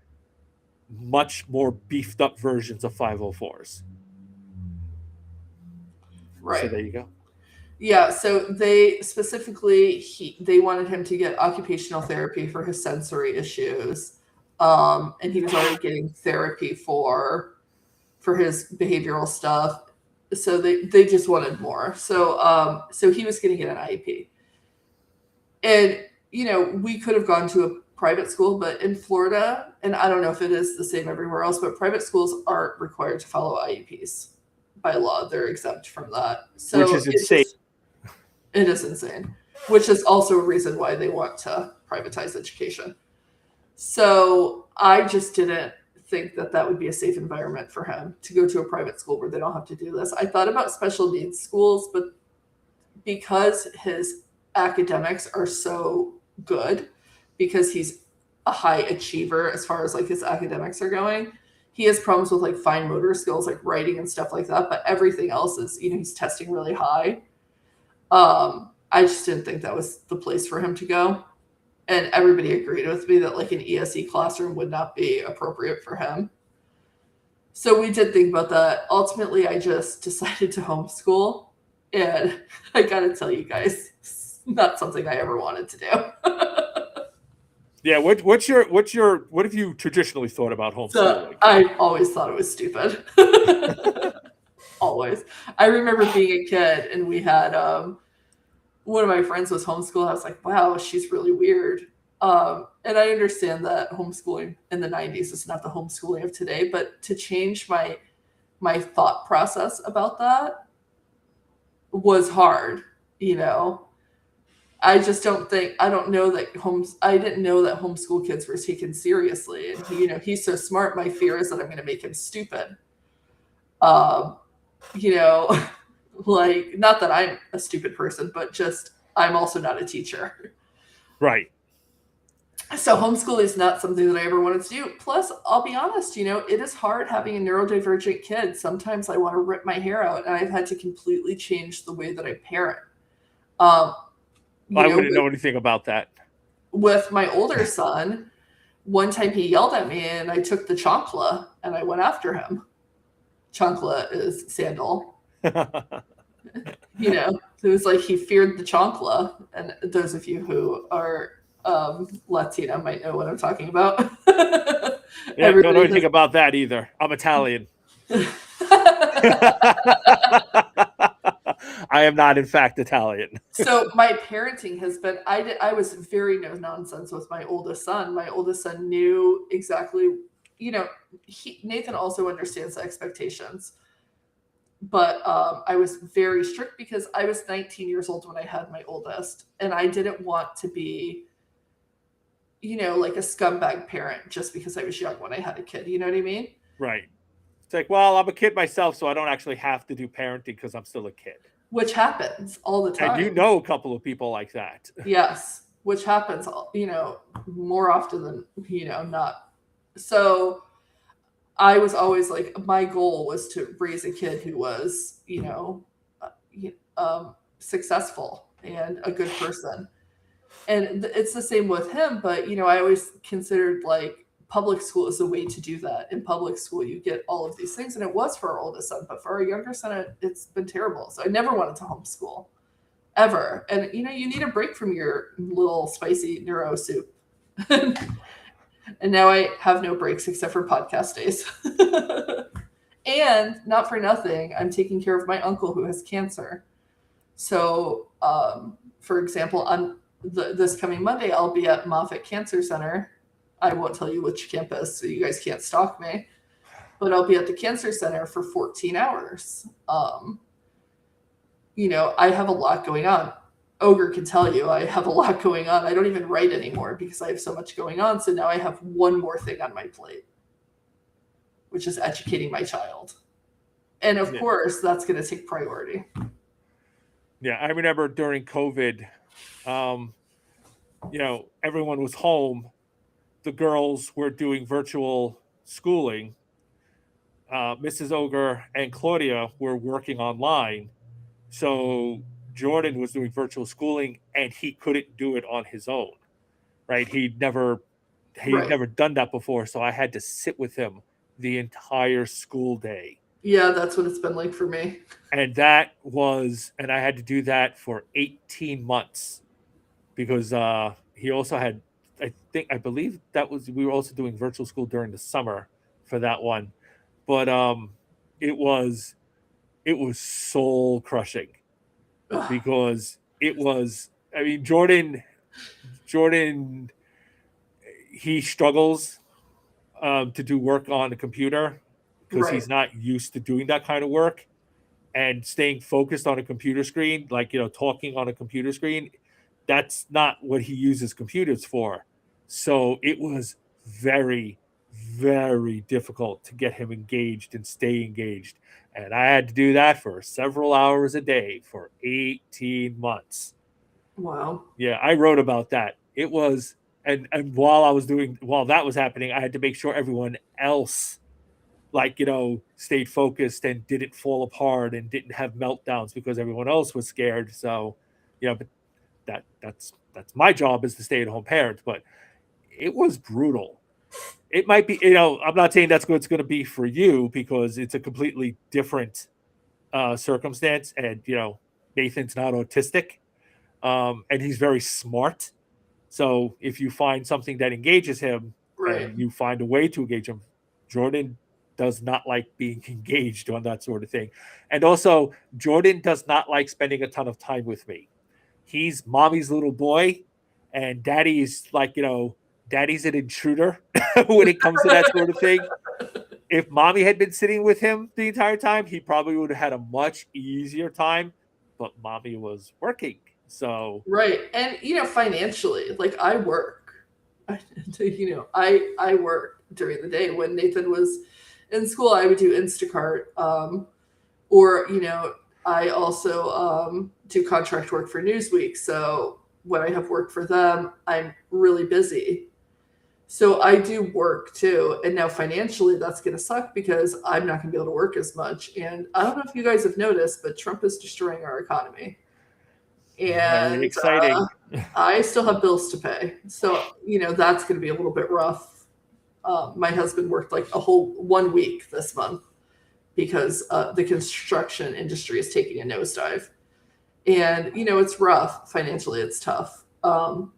much more beefed up versions of 504s. Right. So there you go. Yeah, so they specifically they wanted him to get occupational therapy for his sensory issues, and he was already getting therapy for his behavioral stuff. So they just wanted more. So he was going to get an IEP, and we could have gone to a private school, but in Florida, and I don't know if it is the same everywhere else, but private schools aren't required to follow IEPs by law. They're exempt from that. So which is insane. It is insane, which is also a reason why they want to privatize education. So I just didn't think that would be a safe environment for him to go to a private school where they don't have to do this. I thought about special needs schools, but because his academics are so good, because he's a high achiever as far as like his academics are going, he has problems with like fine motor skills, like writing and stuff like that. But everything else is, he's testing really high. I just didn't think that was the place for him to go. And everybody agreed with me that like an ESE classroom would not be appropriate for him. So we did think about that. Ultimately, I just decided to homeschool. And I gotta tell you guys, it's not something I ever wanted to do. Yeah, what have you traditionally thought about homeschooling? So I always thought it was stupid. Always. I remember being a kid and we had one of my friends was homeschooled. I was like, wow, she's really weird. And I understand that homeschooling in the 90s is not the homeschooling of today, but to change my thought process about that was hard, I just I didn't know that homeschool kids were taken seriously. And he's so smart. My fear is that I'm going to make him stupid. Like, not that I'm a stupid person, but just I'm also not a teacher. Right. So homeschool is not something that I ever wanted to do. Plus, I'll be honest, it is hard having a neurodivergent kid. Sometimes I want to rip my hair out, and I've had to completely change the way that I parent. I wouldn't know anything about that. With my older son, one time he yelled at me, and I took the chancla, and I went after him. Chancla is sandal. It was like he feared the chancla. And those of you who are Latina might know what I'm talking about. Yeah, I don't know anything about that either. I'm Italian. I am not, in fact, Italian. So my parenting has been, I was very no nonsense with my oldest son. My oldest son knew exactly, Nathan also understands the expectations. But I was very strict because I was 19 years old when I had my oldest. And I didn't want to be, like a scumbag parent just because I was young when I had a kid. You know what I mean? Right. It's like, well, I'm a kid myself, so I don't actually have to do parenting because I'm still a kid. Which happens all the time. And a couple of people like that. Yes. which happens, more often than, not. So I was always like, my goal was to raise a kid who was, successful and a good person. And it's the same with him, but I always considered like public school is a way to do that. In public school you get all of these things, and it was for our oldest son, but for our younger son it's been terrible. So I never wanted to homeschool ever. And you need a break from your little spicy neuro soup. And now I have no breaks except for podcast days. And not for nothing, I'm taking care of my uncle who has cancer. So, for example, on this coming Monday, I'll be at Moffitt Cancer Center. I won't tell you which campus, so you guys can't stalk me. But I'll be at the cancer center for 14 hours. I have a lot going on. Ogre can tell you I have a lot going on. I don't even write anymore because I have so much going on. So now I have one more thing on my plate, which is educating my child. And of course, that's going to take priority. Yeah, I remember during COVID, everyone was home. The girls were doing virtual schooling. Mrs. Ogre and Claudia were working online. So Jordan was doing virtual schooling, and he couldn't do it on his own, right? He'd never done that before, so I had to sit with him the entire school day. Yeah, that's what it's been like for me. And I had to do that for 18 months because he also had, I believe we were also doing virtual school during the summer for that one. But it was soul crushing because Jordan, he struggles to do work on a computer because he's not used to doing that kind of work, and staying focused on a computer screen, like, talking on a computer screen, that's not what he uses computers for. So it was very, very difficult to get him engaged and stay engaged. And I had to do that for several hours a day for 18 months. Wow. Yeah, I wrote about that. It was, and while that was happening, I had to make sure everyone else, stayed focused and didn't fall apart and didn't have meltdowns because everyone else was scared. So, but that's my job, is to stay at home parent. But it was brutal. It might be, I'm not saying that's what it's going to be for you, because it's a completely different circumstance. And, Nathan's not autistic, and he's very smart. So if you find something that engages him, and you find a way to engage him, Jordan does not like being engaged on that sort of thing. And also, Jordan does not like spending a ton of time with me. He's mommy's little boy, and daddy's daddy's an intruder when it comes to that sort of thing. If mommy had been sitting with him the entire time, he probably would have had a much easier time, but mommy was working. So and financially, like, I work. I work during the day. When Nathan was in school, I would do Instacart, or I also do contract work for Newsweek. So when I have work for them, I'm really busy. So I do work too. And now financially, that's going to suck because I'm not going to be able to work as much. And I don't know if you guys have noticed, but Trump is destroying our economy. And very exciting. I still have bills to pay. So, that's going to be a little bit rough. My husband worked like a whole 1 week this month because the construction industry is taking a nosedive. And, it's rough financially. It's tough.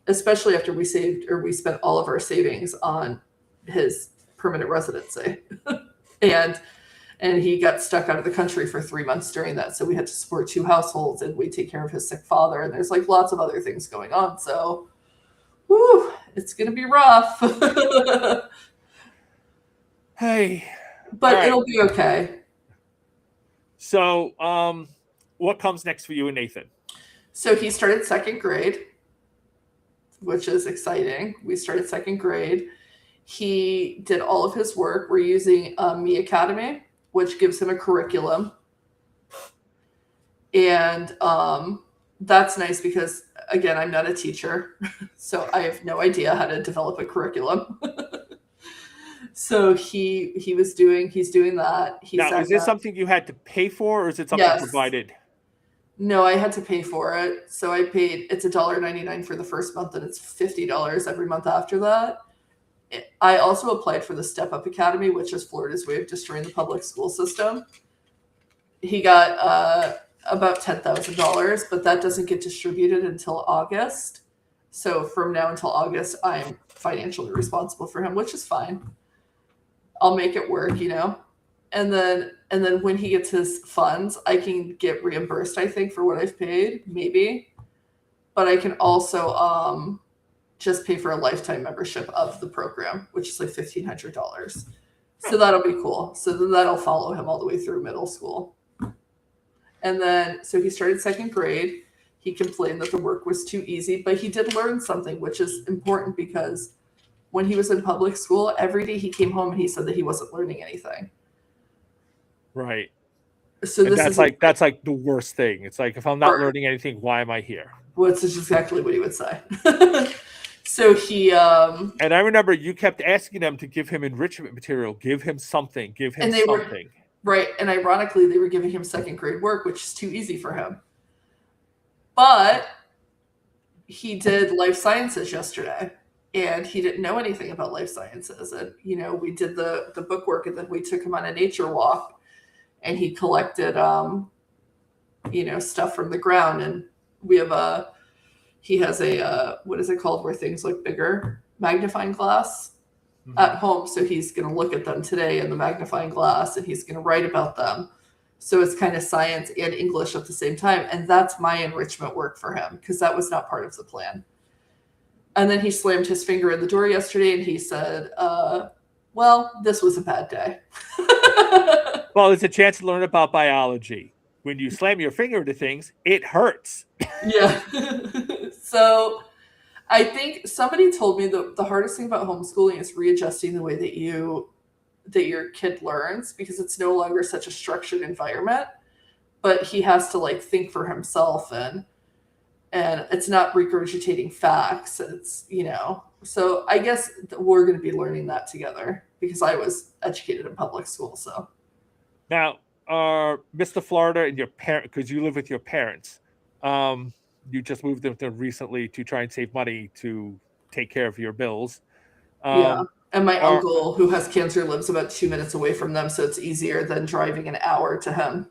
Especially after we spent all of our savings on his permanent residency. and he got stuck out of the country for 3 months during that. So we had to support 2 households, and we take care of his sick father. And there's like lots of other things going on. So, it's going to be rough. Hey, but it'll be okay. So, what comes next for you and Nathan? So he started 2nd grade, which is exciting. We started 2nd grade. He did all of his work. We're using Me Academy, which gives him a curriculum. And that's nice because, again, I'm not a teacher, so I have no idea how to develop a curriculum. So he's doing that. He Now, sat is this down. something you had to pay for, or is it something Yes. provided? No, I had to pay for it. So I paid, it's $1.99 for the first month, and it's $50 every month after that. I also applied for the Step Up Academy, which is Florida's way of destroying the public school system. He got about $10,000, but that doesn't get distributed until August. So from now until August, I'm financially responsible for him, which is fine. I'll make it work, you know. And then when he gets his funds, I can get reimbursed, I think, for what I've paid, maybe. But I can also just pay for a lifetime membership of the program, which is like $1,500. So that'll be cool. So then that'll follow him all the way through middle school. And then, so he started second grade. He complained that the work was too easy, but he did learn something, which is important because when he was in public school, every day he came home and he said that he wasn't learning anything. Right. So And this is that's like the worst thing. It's like, if I'm not learning anything, why am I here? well, it's just exactly what he would say. So he and I remember you kept asking them to give him enrichment material, give him something, give him something. Right. And ironically, they were giving him second grade work, which is too easy for him. But he did life sciences yesterday, and he didn't know anything about life sciences. And, you know, we did the book work, and then we took him on a nature walk, and he collected, you know, stuff from the ground. And we have he has a, what is it called, where things look bigger? Magnifying glass. At home, so he's going to look at them today in the magnifying glass, and he's going to write about them. So it's kind of science and English at the same time, and that's my enrichment work for him, because that was not part of the plan. And then he slammed his finger in the door yesterday, and he said, well, this was a bad day. Well, it's a chance to learn about biology. When you slam your finger into things, it hurts. Yeah. So I think somebody told me the hardest thing about homeschooling is readjusting the way that your kid learns, because it's no longer such a structured environment, but he has to like think for himself, and it's not regurgitating facts. It's, you know, so I guess we're going to be learning that together, because I was educated in public school. So now, Mr. Florida and your parent, because you live with your parents, you just moved them recently to try and save money to take care of your bills. Yeah. And my uncle, who has cancer, lives about 2 minutes away from them, so it's easier than driving an hour to him.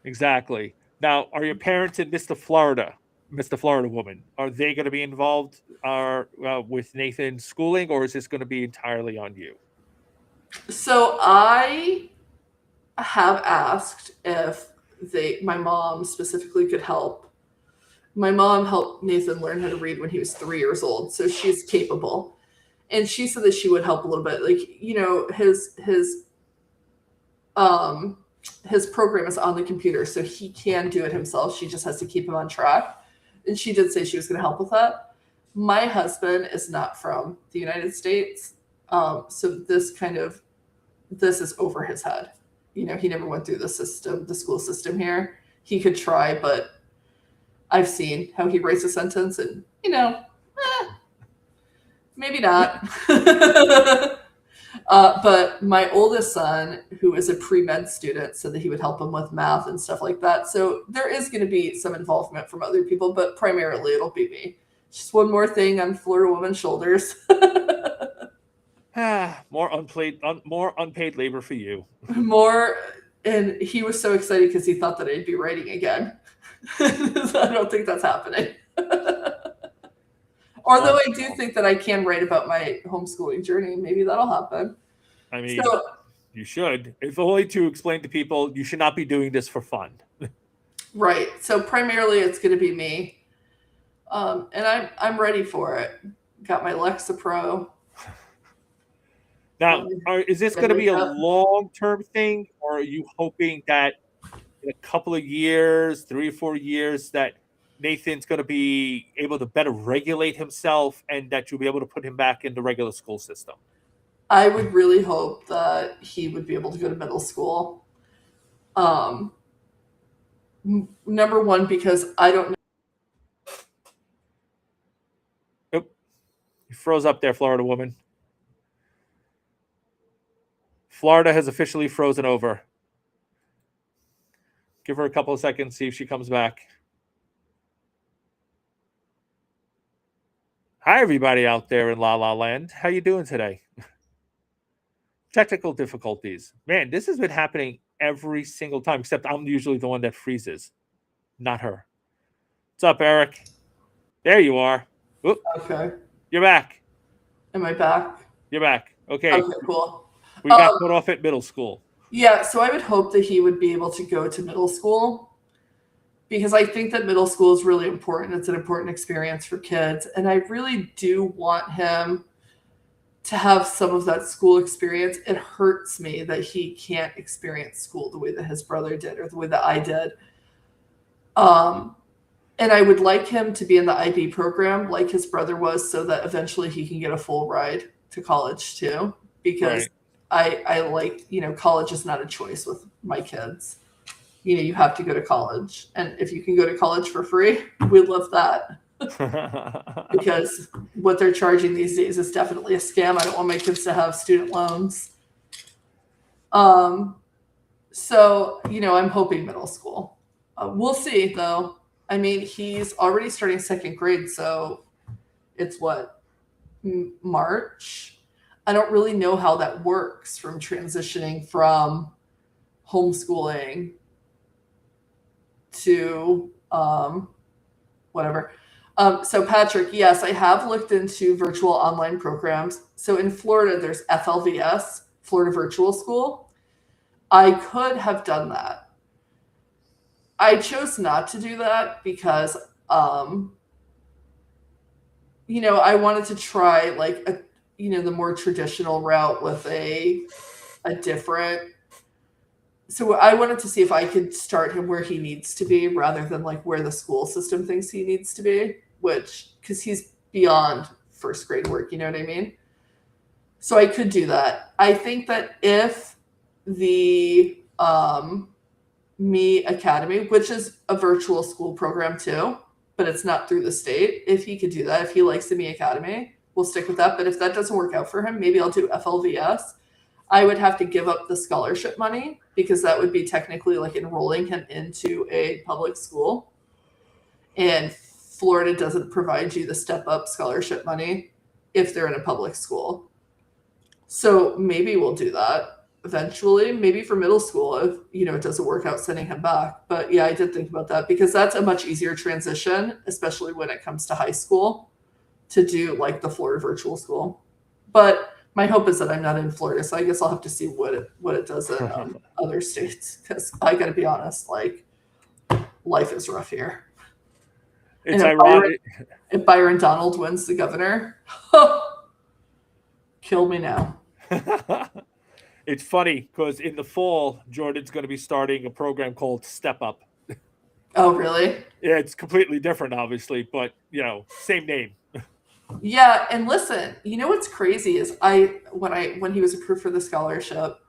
Exactly. Now, are your parents and Mr. Florida woman, are they going to be involved with Nathan's schooling, or is this going to be entirely on you? So I have asked if my mom specifically could help. My mom helped Nathan learn how to read when he was 3 years old, so she's capable. And she said that she would help a little bit. Like, you know, his program is on the computer, so he can do it himself. She just has to keep him on track. And she did say she was going to help with that. My husband is not from the United States, so this is over his head. You know, he never went through the school system here. He could try, but I've seen how he writes a sentence, and, you know, maybe not. But my oldest son, who is a pre-med student, said that he would help him with math and stuff like that. So there is going to be some involvement from other people, but primarily it'll be me. Just one more thing on Florida woman's shoulders. More unpaid labor for you. And he was so excited because he thought that I'd be writing again. So I don't think that's happening. Although I do think that I can write about my homeschooling journey. Maybe that'll happen. I mean, you should, if only to explain to people you should not be doing this for fun. Right. So primarily it's going to be me. And I'm ready for it. Got my Lexapro. Now, is this going to be a long-term thing, or are you hoping that in a couple of years, 3 or 4 years, that Nathan's going to be able to better regulate himself and that you'll be able to put him back in the regular school system? I would really hope that he would be able to go to middle school. Number one, because I don't know froze up there, Florida woman. Florida has officially frozen over. Give her a couple of seconds, see if she comes back. Hi, everybody out there in La La Land. How you doing today? Technical difficulties. Man, this has been happening every single time, except I'm usually the one that freezes, not her. What's up, Eric? There you are. Oop, Okay. you're back. Am I back? You're back. Okay. Okay, cool. We got put off at middle school. Yeah, so I would hope that he would be able to go to middle school because I think that middle school is really important. It's an important experience for kids. And I really do want him to have some of that school experience. It hurts me that he can't experience school the way that his brother did or the way that I did. And I would like him to be in the IB program like his brother was so that eventually he can get a full ride to college too. Because I like, college is not a choice with my kids. You have to go to college. And if you can go to college for free, we love that. Because what they're charging these days is definitely a scam. I don't want my kids to have student loans. So, I'm hoping middle school. We'll see, though. I mean, he's already starting second grade, so it's what, March? I don't really know how that works from transitioning from homeschooling to whatever. So Patrick, yes, I have looked into virtual online programs. So in Florida, there's FLVS, Florida Virtual School. I could have done that. I chose not to do that because, I wanted to try the more traditional route with a different. So I wanted to see if I could start him where he needs to be rather than where the school system thinks he needs to be, because he's beyond first grade work, you know what I mean? So I could do that. I think that if the Me Academy, which is a virtual school program too, but it's not through the state, if he could do that, if he likes the Me Academy, we'll stick with that. But if that doesn't work out for him, maybe I'll do FLVS. I would have to give up the scholarship money because that would be technically enrolling him into a public school. And Florida doesn't provide you the step-up scholarship money if they're in a public school. So maybe we'll do that eventually, maybe for middle school if, it doesn't work out sending him back. But yeah, I did think about that because that's a much easier transition, especially when it comes to high school, to do the Florida virtual school. But my hope is that I'm not in Florida, so I guess I'll have to see what it does in other states. Because I got to be honest, life is rough here. It's ironic. If Byron Donald wins the governor, kill me now. It's funny because in the fall, Jordan's going to be starting a program called Step Up. Oh, really? Yeah, it's completely different, obviously, but same name. Yeah, and listen, what's crazy is when he was approved for the scholarship,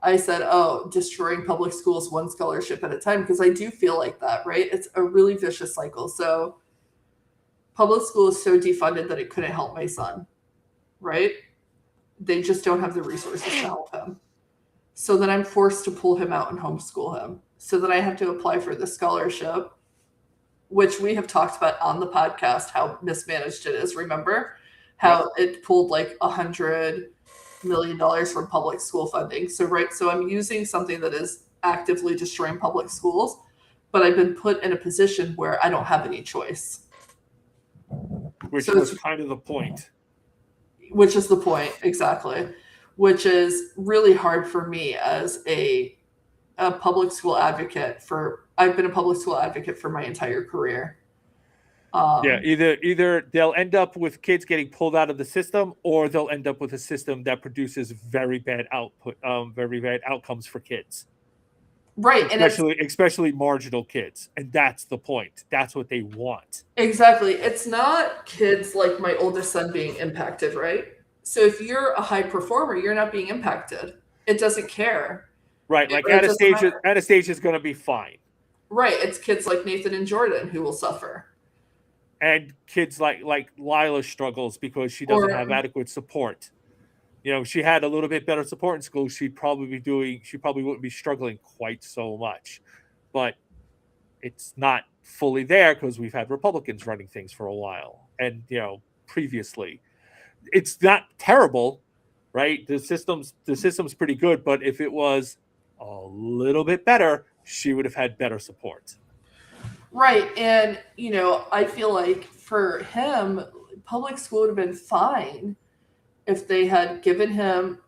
I said, "Oh, destroying public schools one scholarship at a time," because I do feel like that, right? It's a really vicious cycle. So, public school is so defunded that it couldn't help my son, right? They just don't have the resources to help him. So then I'm forced to pull him out and homeschool him. So then I have to apply for the scholarship, which we have talked about on the podcast, how mismanaged it is. Remember how it pulled $100 million from public school funding. So I'm using something that is actively destroying public schools, but I've been put in a position where I don't have any choice. Which was kind of the point. Which is the point, exactly. Which is really hard for me as a public school advocate I've been a public school advocate for my entire career. Either they'll end up with kids getting pulled out of the system, or they'll end up with a system that produces very bad outcomes for kids. Right. Especially marginal kids. And that's the point. That's what they want. Exactly. It's not kids like my oldest son being impacted, right? So if you're a high performer, you're not being impacted. It doesn't care. Right. Anastasia is going to be fine. Right. It's kids like Nathan and Jordan who will suffer. and kids like Lila struggles because she doesn't Or have adequate support. If she had a little bit better support in school, she probably wouldn't be struggling quite so much. But it's not fully there because we've had Republicans running things for a while, and previously, it's not terrible, right? The system's pretty good, but if it was a little bit better, she would have had better support. right, and I feel like for him, public school would have been fine if they had given him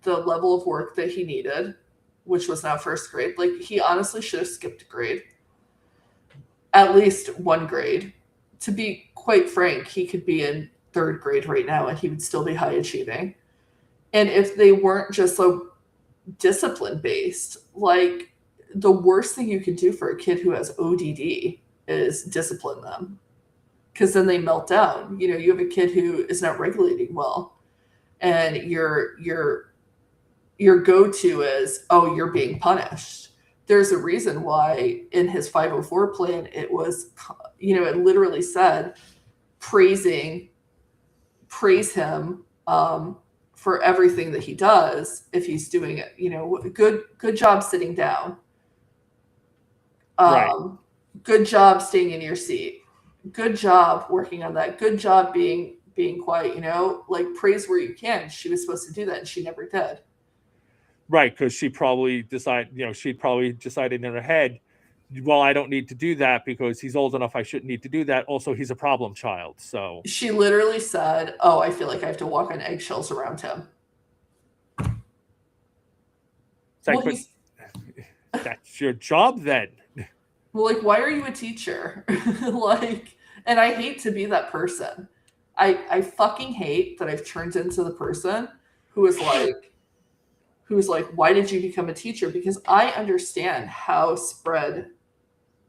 the level of work that he needed, which was now first grade. Like, he honestly should have skipped a grade, at least one grade. To be quite frank, he could be in third grade right now and he would still be high achieving. And if they weren't just so discipline based, like, the worst thing you could do for a kid who has ODD is discipline them, because then they melt down. You have a kid who is not regulating well, and your go-to is, oh, you're being punished. There's a reason why in his 504 plan it was, it literally said praise him for everything that he does if he's doing it. Good job sitting down. Right. Good job staying in your seat. Good job working on that. Good job being quiet. Like, praise where you can. She was supposed to do that, and she never did. Right, because she'd probably decided in her head, well, I don't need to do that because he's old enough. I shouldn't need to do that. Also, he's a problem child. So she literally said, "Oh, I feel like I have to walk on eggshells around him." It's like, Well, but that's your job then. Well, like, why are you a teacher? Like, and I hate to be that person. I fucking hate that I've turned into the person who is like, why did you become a teacher? Because I understand how spread,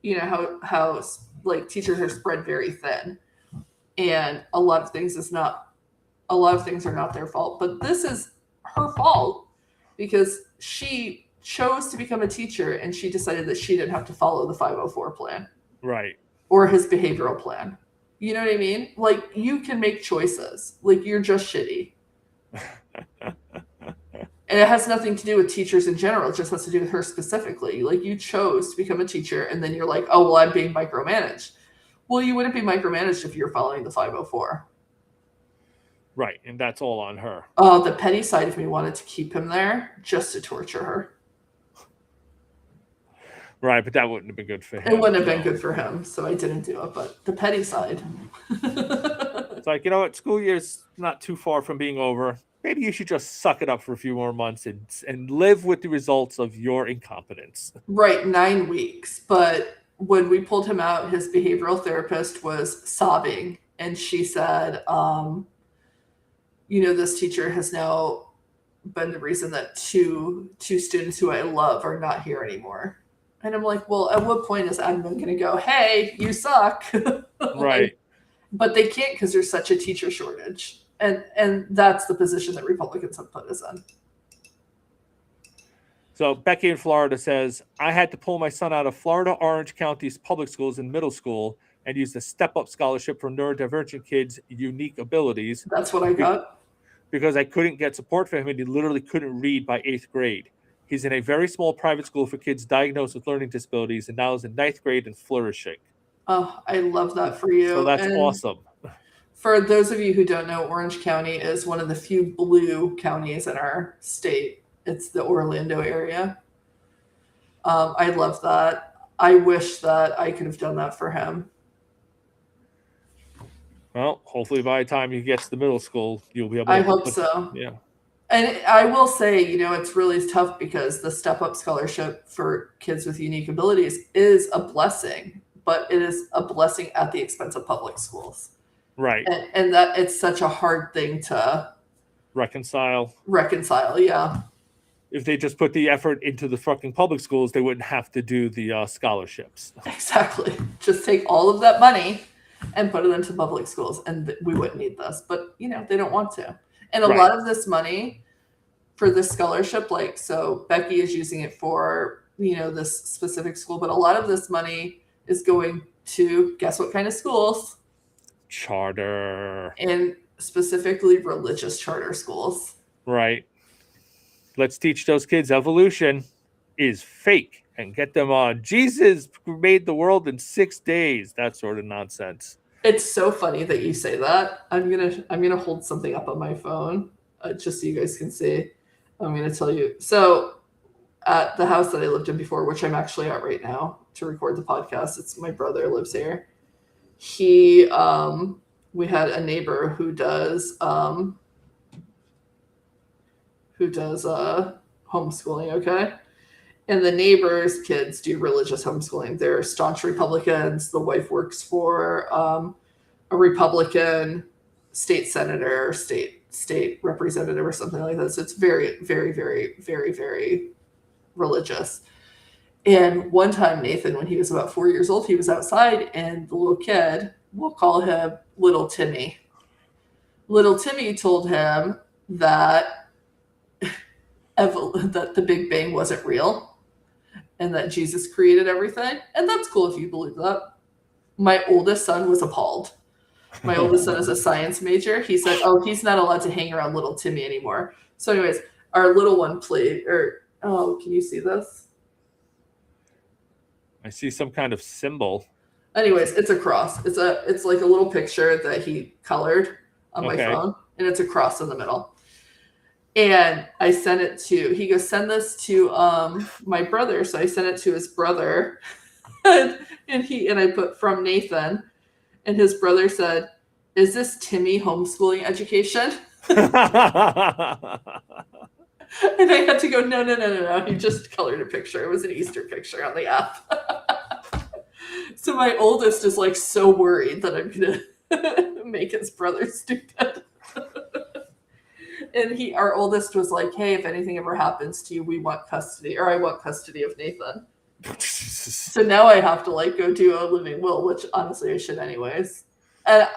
how like teachers are spread very thin, and a lot of things are not their fault. But this is her fault because she chose to become a teacher and she decided that she didn't have to follow the 504 plan. Right. Or his behavioral plan. You know what I mean? Like, you can make choices. Like, you're just shitty. And it has nothing to do with teachers in general. It just has to do with her specifically. Like, you chose to become a teacher, and then you're like, oh, well, I'm being micromanaged. Well, you wouldn't be micromanaged if you're following the 504. Right, and that's all on her. Oh, the petty side of me wanted to keep him there just to torture her. Right, but that wouldn't have been good for him. It wouldn't have been good for him, so I didn't do it. But the petty side. It's like, what? School year's not too far from being over. Maybe you should just suck it up for a few more months and live with the results of your incompetence. Right, 9 weeks. But when we pulled him out, his behavioral therapist was sobbing. And she said, this teacher has now been the reason that two students who I love are not here anymore. And I'm like, well, at what point is admin going to go, hey, you suck? Right. But they can't because there's such a teacher shortage. And that's the position that Republicans have put us in. So Becky in Florida says, I had to pull my son out of Florida Orange County's public schools in middle school and use the step-up scholarship for neurodivergent kids' unique abilities. That's what I got. Because I couldn't get support for him and he literally couldn't read by 8th grade. He's in a very small private school for kids diagnosed with learning disabilities and now is in 9th grade and flourishing. Oh, I love that for you. So that's awesome. For those of you who don't know, Orange County is one of the few blue counties in our state. It's the Orlando area. I love that. I wish that I could have done that for him. Well, hopefully by the time he gets to middle school, you'll be able to. I hope so. Yeah. And I will say, it's really tough because the step-up scholarship for kids with unique abilities is a blessing, but it is a blessing at the expense of public schools. Right. And that it's such a hard thing to reconcile. Yeah. If they just put the effort into the fucking public schools, they wouldn't have to do the scholarships. Exactly. Just take all of that money and put it into public schools, and we wouldn't need this. But, they don't want to. And a lot of this money for this scholarship, so Becky is using it for, this specific school, but a lot of this money is going to, guess what kind of schools? Charter. And specifically religious charter schools. Right. Let's teach those kids evolution is fake and get them on Jesus made the world in 6 days. That sort of nonsense. It's so funny that you say that. I'm gonna hold something up on my phone just so you guys can see. I'm gonna tell you. So at the house that I lived in before, which I'm actually at right now to record the podcast, it's my brother lives here. We had a neighbor who does homeschooling, okay? And the neighbors' kids do religious homeschooling. They're staunch Republicans. The wife works for a Republican state senator, state representative, or something like that. So it's very, very, very, very, very religious. And one time, Nathan, when he was about 4 years old, he was outside, and the little kid, we'll call him Little Timmy. Little Timmy told him that the Big Bang wasn't real and that Jesus created everything. And that's cool if you believe that. My oldest son was appalled. My oldest son is a science major. He said, oh, he's not allowed to hang around little Timmy anymore. So anyways, our little one played, can you see this? I see some kind of symbol. Anyways, it's a cross. It's like a little picture that he colored on my phone, and it's a cross in the middle. And I sent it he goes, send this to my brother. So I sent it to his brother, and I put from Nathan, and his brother said, is this Timmy homeschooling education? And I had to go, no. He just colored a picture. It was an Easter picture on the app. So my oldest is like so worried that I'm going to make his brother stupid. And our oldest was like, hey, if anything ever happens to you, we want custody, or I want custody of Nathan. So now I have to like go do a living will, which honestly I should anyways. And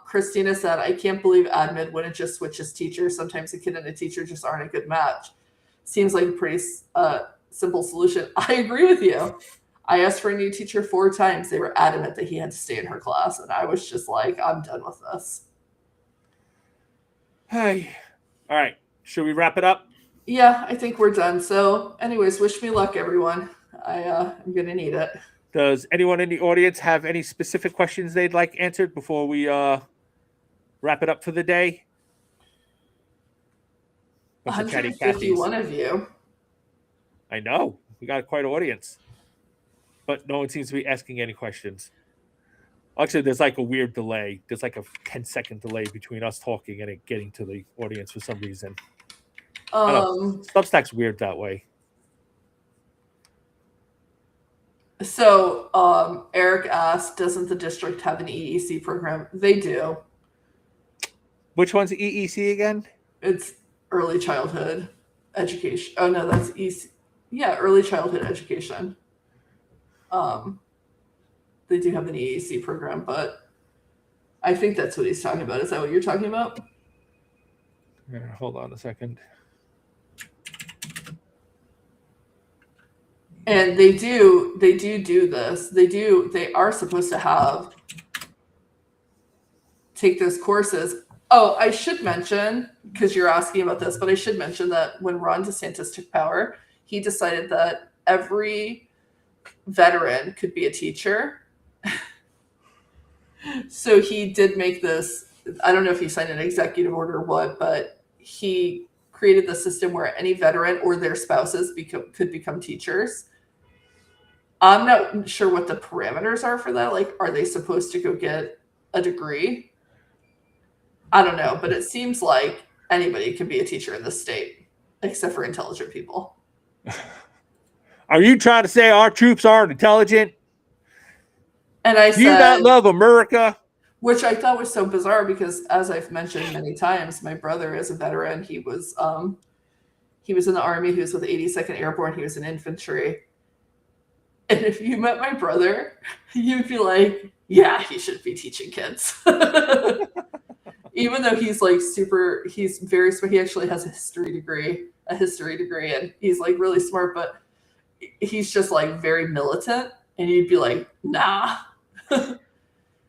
Christina said, I can't believe admin wouldn't just switch his teacher. Sometimes a kid and a teacher just aren't a good match. Seems like a pretty simple solution. I agree with you. I asked for a new teacher 4 times. They were adamant that he had to stay in her class. And I was just like, I'm done with this. Hey. All right. Should we wrap it up? Yeah, I think we're done. So anyways, wish me luck, everyone. I'm going to need it. Does anyone in the audience have any specific questions they'd like answered before we wrap it up for the day? 151 of you. I know. We got quite an audience. But no one seems to be asking any questions. Actually, there's like a weird delay. There's like a 10-second delay between us talking and it getting to the audience for some reason. Substack's weird that way. So Eric asked, doesn't the district have an EEC program? They do. Which one's EEC again? It's early childhood education. Oh, no, that's EC. Yeah, early childhood education. They do have an EEC program, but I think that's what he's talking about. Is that what you're talking about? Hold on a second. And they do this. They are supposed to take those courses. Oh, I should mention, because you're asking about this, but I should mention that when Ron DeSantis took power, he decided that every veteran could be a teacher. So he did make this, I don't know if he signed an executive order or what, but he created the system where any veteran or their spouses could become teachers. I'm not sure what the parameters are for that. Like, are they supposed to go get a degree? I don't know, but it seems like anybody can be a teacher in this state, except for intelligent people. Are you trying to say our troops aren't intelligent? And I said, do you not love America? Which I thought was so bizarre because, as I've mentioned many times, my brother is a veteran. He was in the Army. He was with the 82nd Airborne. He was in infantry. And if you met my brother, you'd be like, yeah, he should be teaching kids. Even though he's like he's very smart. He actually has a history degree, and he's like really smart, but he's just like very militant. And you'd be like, nah.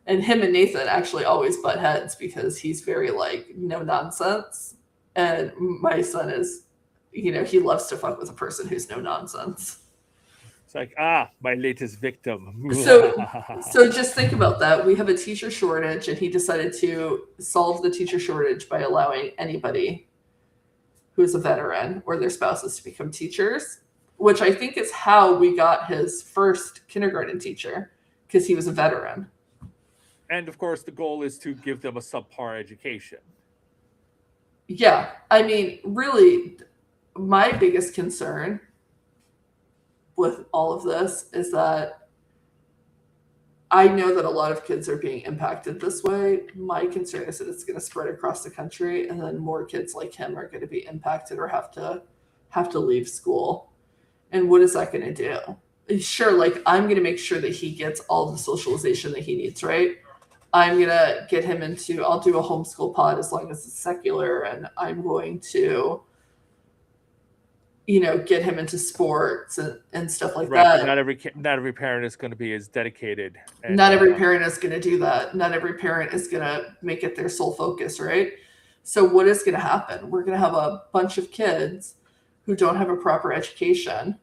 And him and Nathan actually always butt heads because he's very like no nonsense, and my son is, he loves to fuck with a person who's no nonsense. It's like, my latest victim. So just think about that. We have a teacher shortage, and he decided to solve the teacher shortage by allowing anybody who's a veteran or their spouses to become teachers, which I think is how we got his first kindergarten teacher, because he was a veteran. And of course, the goal is to give them a subpar education. Yeah, I mean, really, my biggest concern with all of this is that I know that a lot of kids are being impacted this way. My concern is that it's going to spread across the country, and then more kids like him are going to be impacted or have to leave school. And what is that going to do? Sure, like I'm going to make sure that he gets all the socialization that he needs, right? I'm going to get him I'll do a homeschool pod as long as it's secular, and I'm going to, get him into sports and stuff like that. But not every parent is going to be as dedicated. And, not every parent is going to do that. Not every parent is going to make it their sole focus, right? So what is going to happen? We're going to have a bunch of kids who don't have a proper education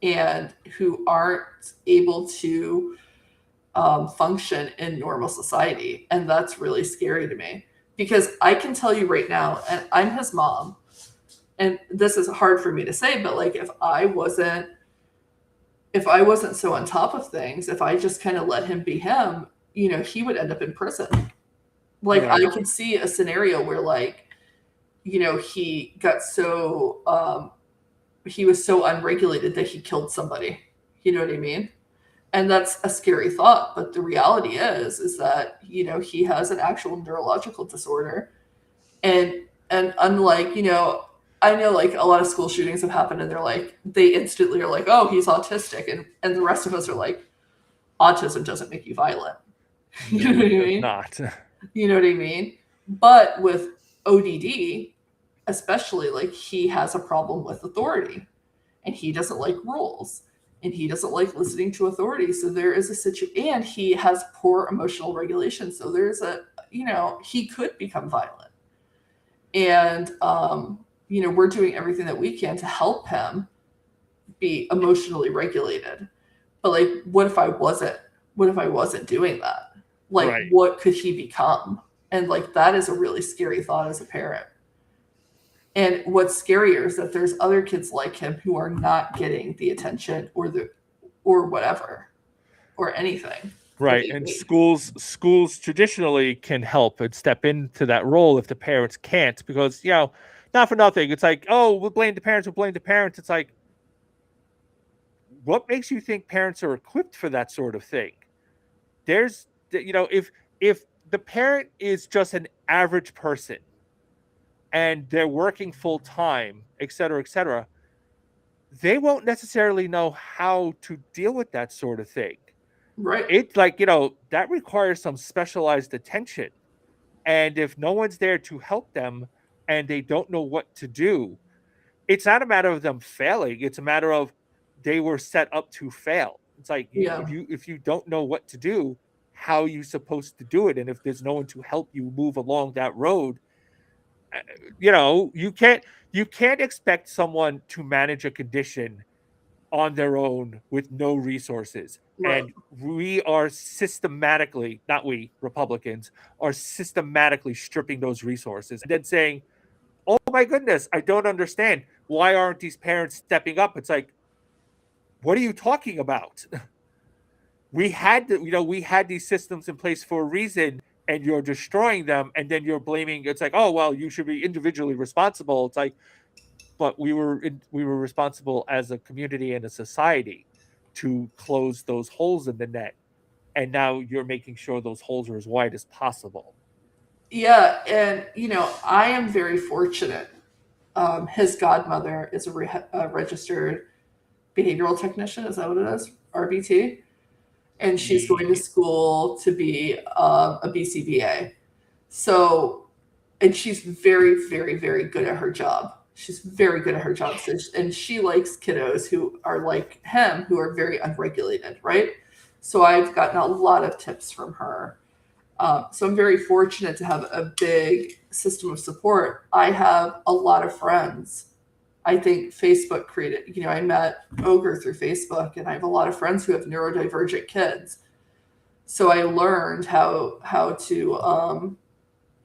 and who aren't able to function in normal society. And that's really scary to me, because I can tell you right now, and I'm his mom, and this is hard for me to say, but like if I wasn't so on top of things, if I just kind of let him be him, he would end up in prison. Like I could see a scenario where like, he got so he was so unregulated that he killed somebody. You know what I mean? And that's a scary thought, but the reality is that, he has an actual neurological disorder. And unlike, I know like a lot of school shootings have happened, and they instantly are like, oh, he's autistic. And the rest of us are like, autism doesn't make you violent. You know what I mean? Not. You know what I mean? But with ODD, especially, like he has a problem with authority, and he doesn't like rules, and he doesn't like listening to authority. So there is a situation, and he has poor emotional regulation. So there's he could become violent. And, we're doing everything that we can to help him be emotionally regulated. But like, what if I wasn't doing that? Like, What could he become? And like, that is a really scary thought as a parent. And what's scarier is that there's other kids like him who are not getting the attention or whatever, or anything. Right. And schools traditionally can help and step into that role if the parents can't, because, not for nothing. It's like, oh, we'll blame the parents. It's like, what makes you think parents are equipped for that sort of thing? There's, if the parent is just an average person and they're working full time, et cetera, they won't necessarily know how to deal with that sort of thing. Right. It's like, that requires some specialized attention. And if no one's there to help them and they don't know what to do, it's not a matter of them failing. It's a matter of they were set up to fail. It's like, if you don't know what to do, how are you supposed to do it? And if there's no one to help you move along that road, you can't expect someone to manage a condition on their own with no resources. Right. And we are systematically, not we, Republicans, are systematically stripping those resources and then saying, oh my goodness, I don't understand. Why aren't these parents stepping up? It's like, what are you talking about? We had these systems in place for a reason, and you're destroying them, and then you're blaming. It's like, oh well, you should be individually responsible. It's like, but we were responsible as a community and a society to close those holes in the net, and now you're making sure those holes are as wide as possible. Yeah, and I am very fortunate. His godmother is a registered behavioral technician. Is that what it is? RBT. And she's going to school to be a BCBA. So, and she's very, very, very good at her job. She's very good at her job. So, and she likes kiddos who are like him, who are very unregulated, right? So I've gotten a lot of tips from her. So I'm very fortunate to have a big system of support. I have a lot of friends. I think Facebook created, I met Ogre through Facebook, and I have a lot of friends who have neurodivergent kids. So I learned how to,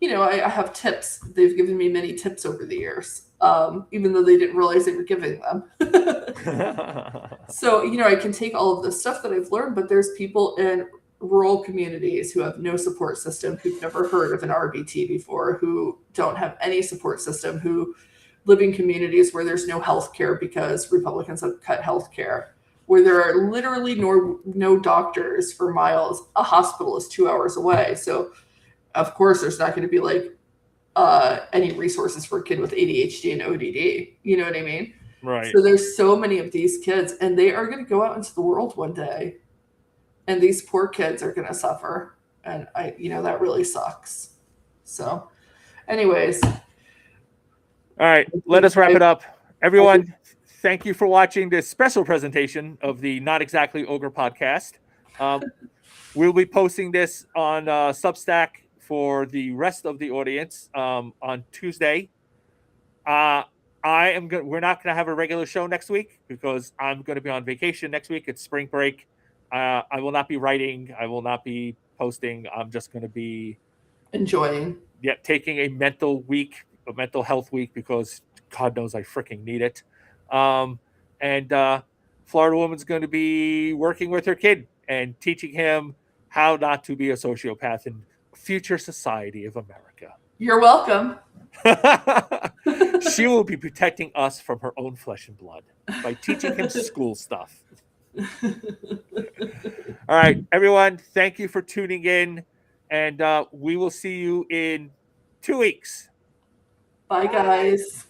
I have tips. They've given me many tips over the years, even though they didn't realize they were giving them. So, I can take all of the stuff that I've learned, but there's people in rural communities who have no support system, who've never heard of an RBT before, who don't have any support system, who live in communities where there's no health care because Republicans have cut health care, where there are literally no doctors for miles. A hospital is 2 hours away. So, of course, there's not going to be any resources for a kid with ADHD and ODD. You know what I mean? Right. So there's so many of these kids, and they are going to go out into the world one day, and these poor kids are going to suffer, and that really sucks. So, anyways, all right, let us wrap it up, everyone. Thank you for watching this special presentation of the Not Exactly Ogre podcast. We'll be posting this on Substack for the rest of the audience on Tuesday. We're not going to have a regular show next week because I'm going to be on vacation next week. It's spring break. I will not be writing. I will not be posting. I'm just going to be enjoying. Yeah, taking a mental health week, because God knows I freaking need it. And Florida Woman's going to be working with her kid and teaching him how not to be a sociopath in future society of America. You're welcome. She will be protecting us from her own flesh and blood by teaching him school stuff. All right, everyone, thank you for tuning in, and we will see you in 2 weeks. Bye, guys.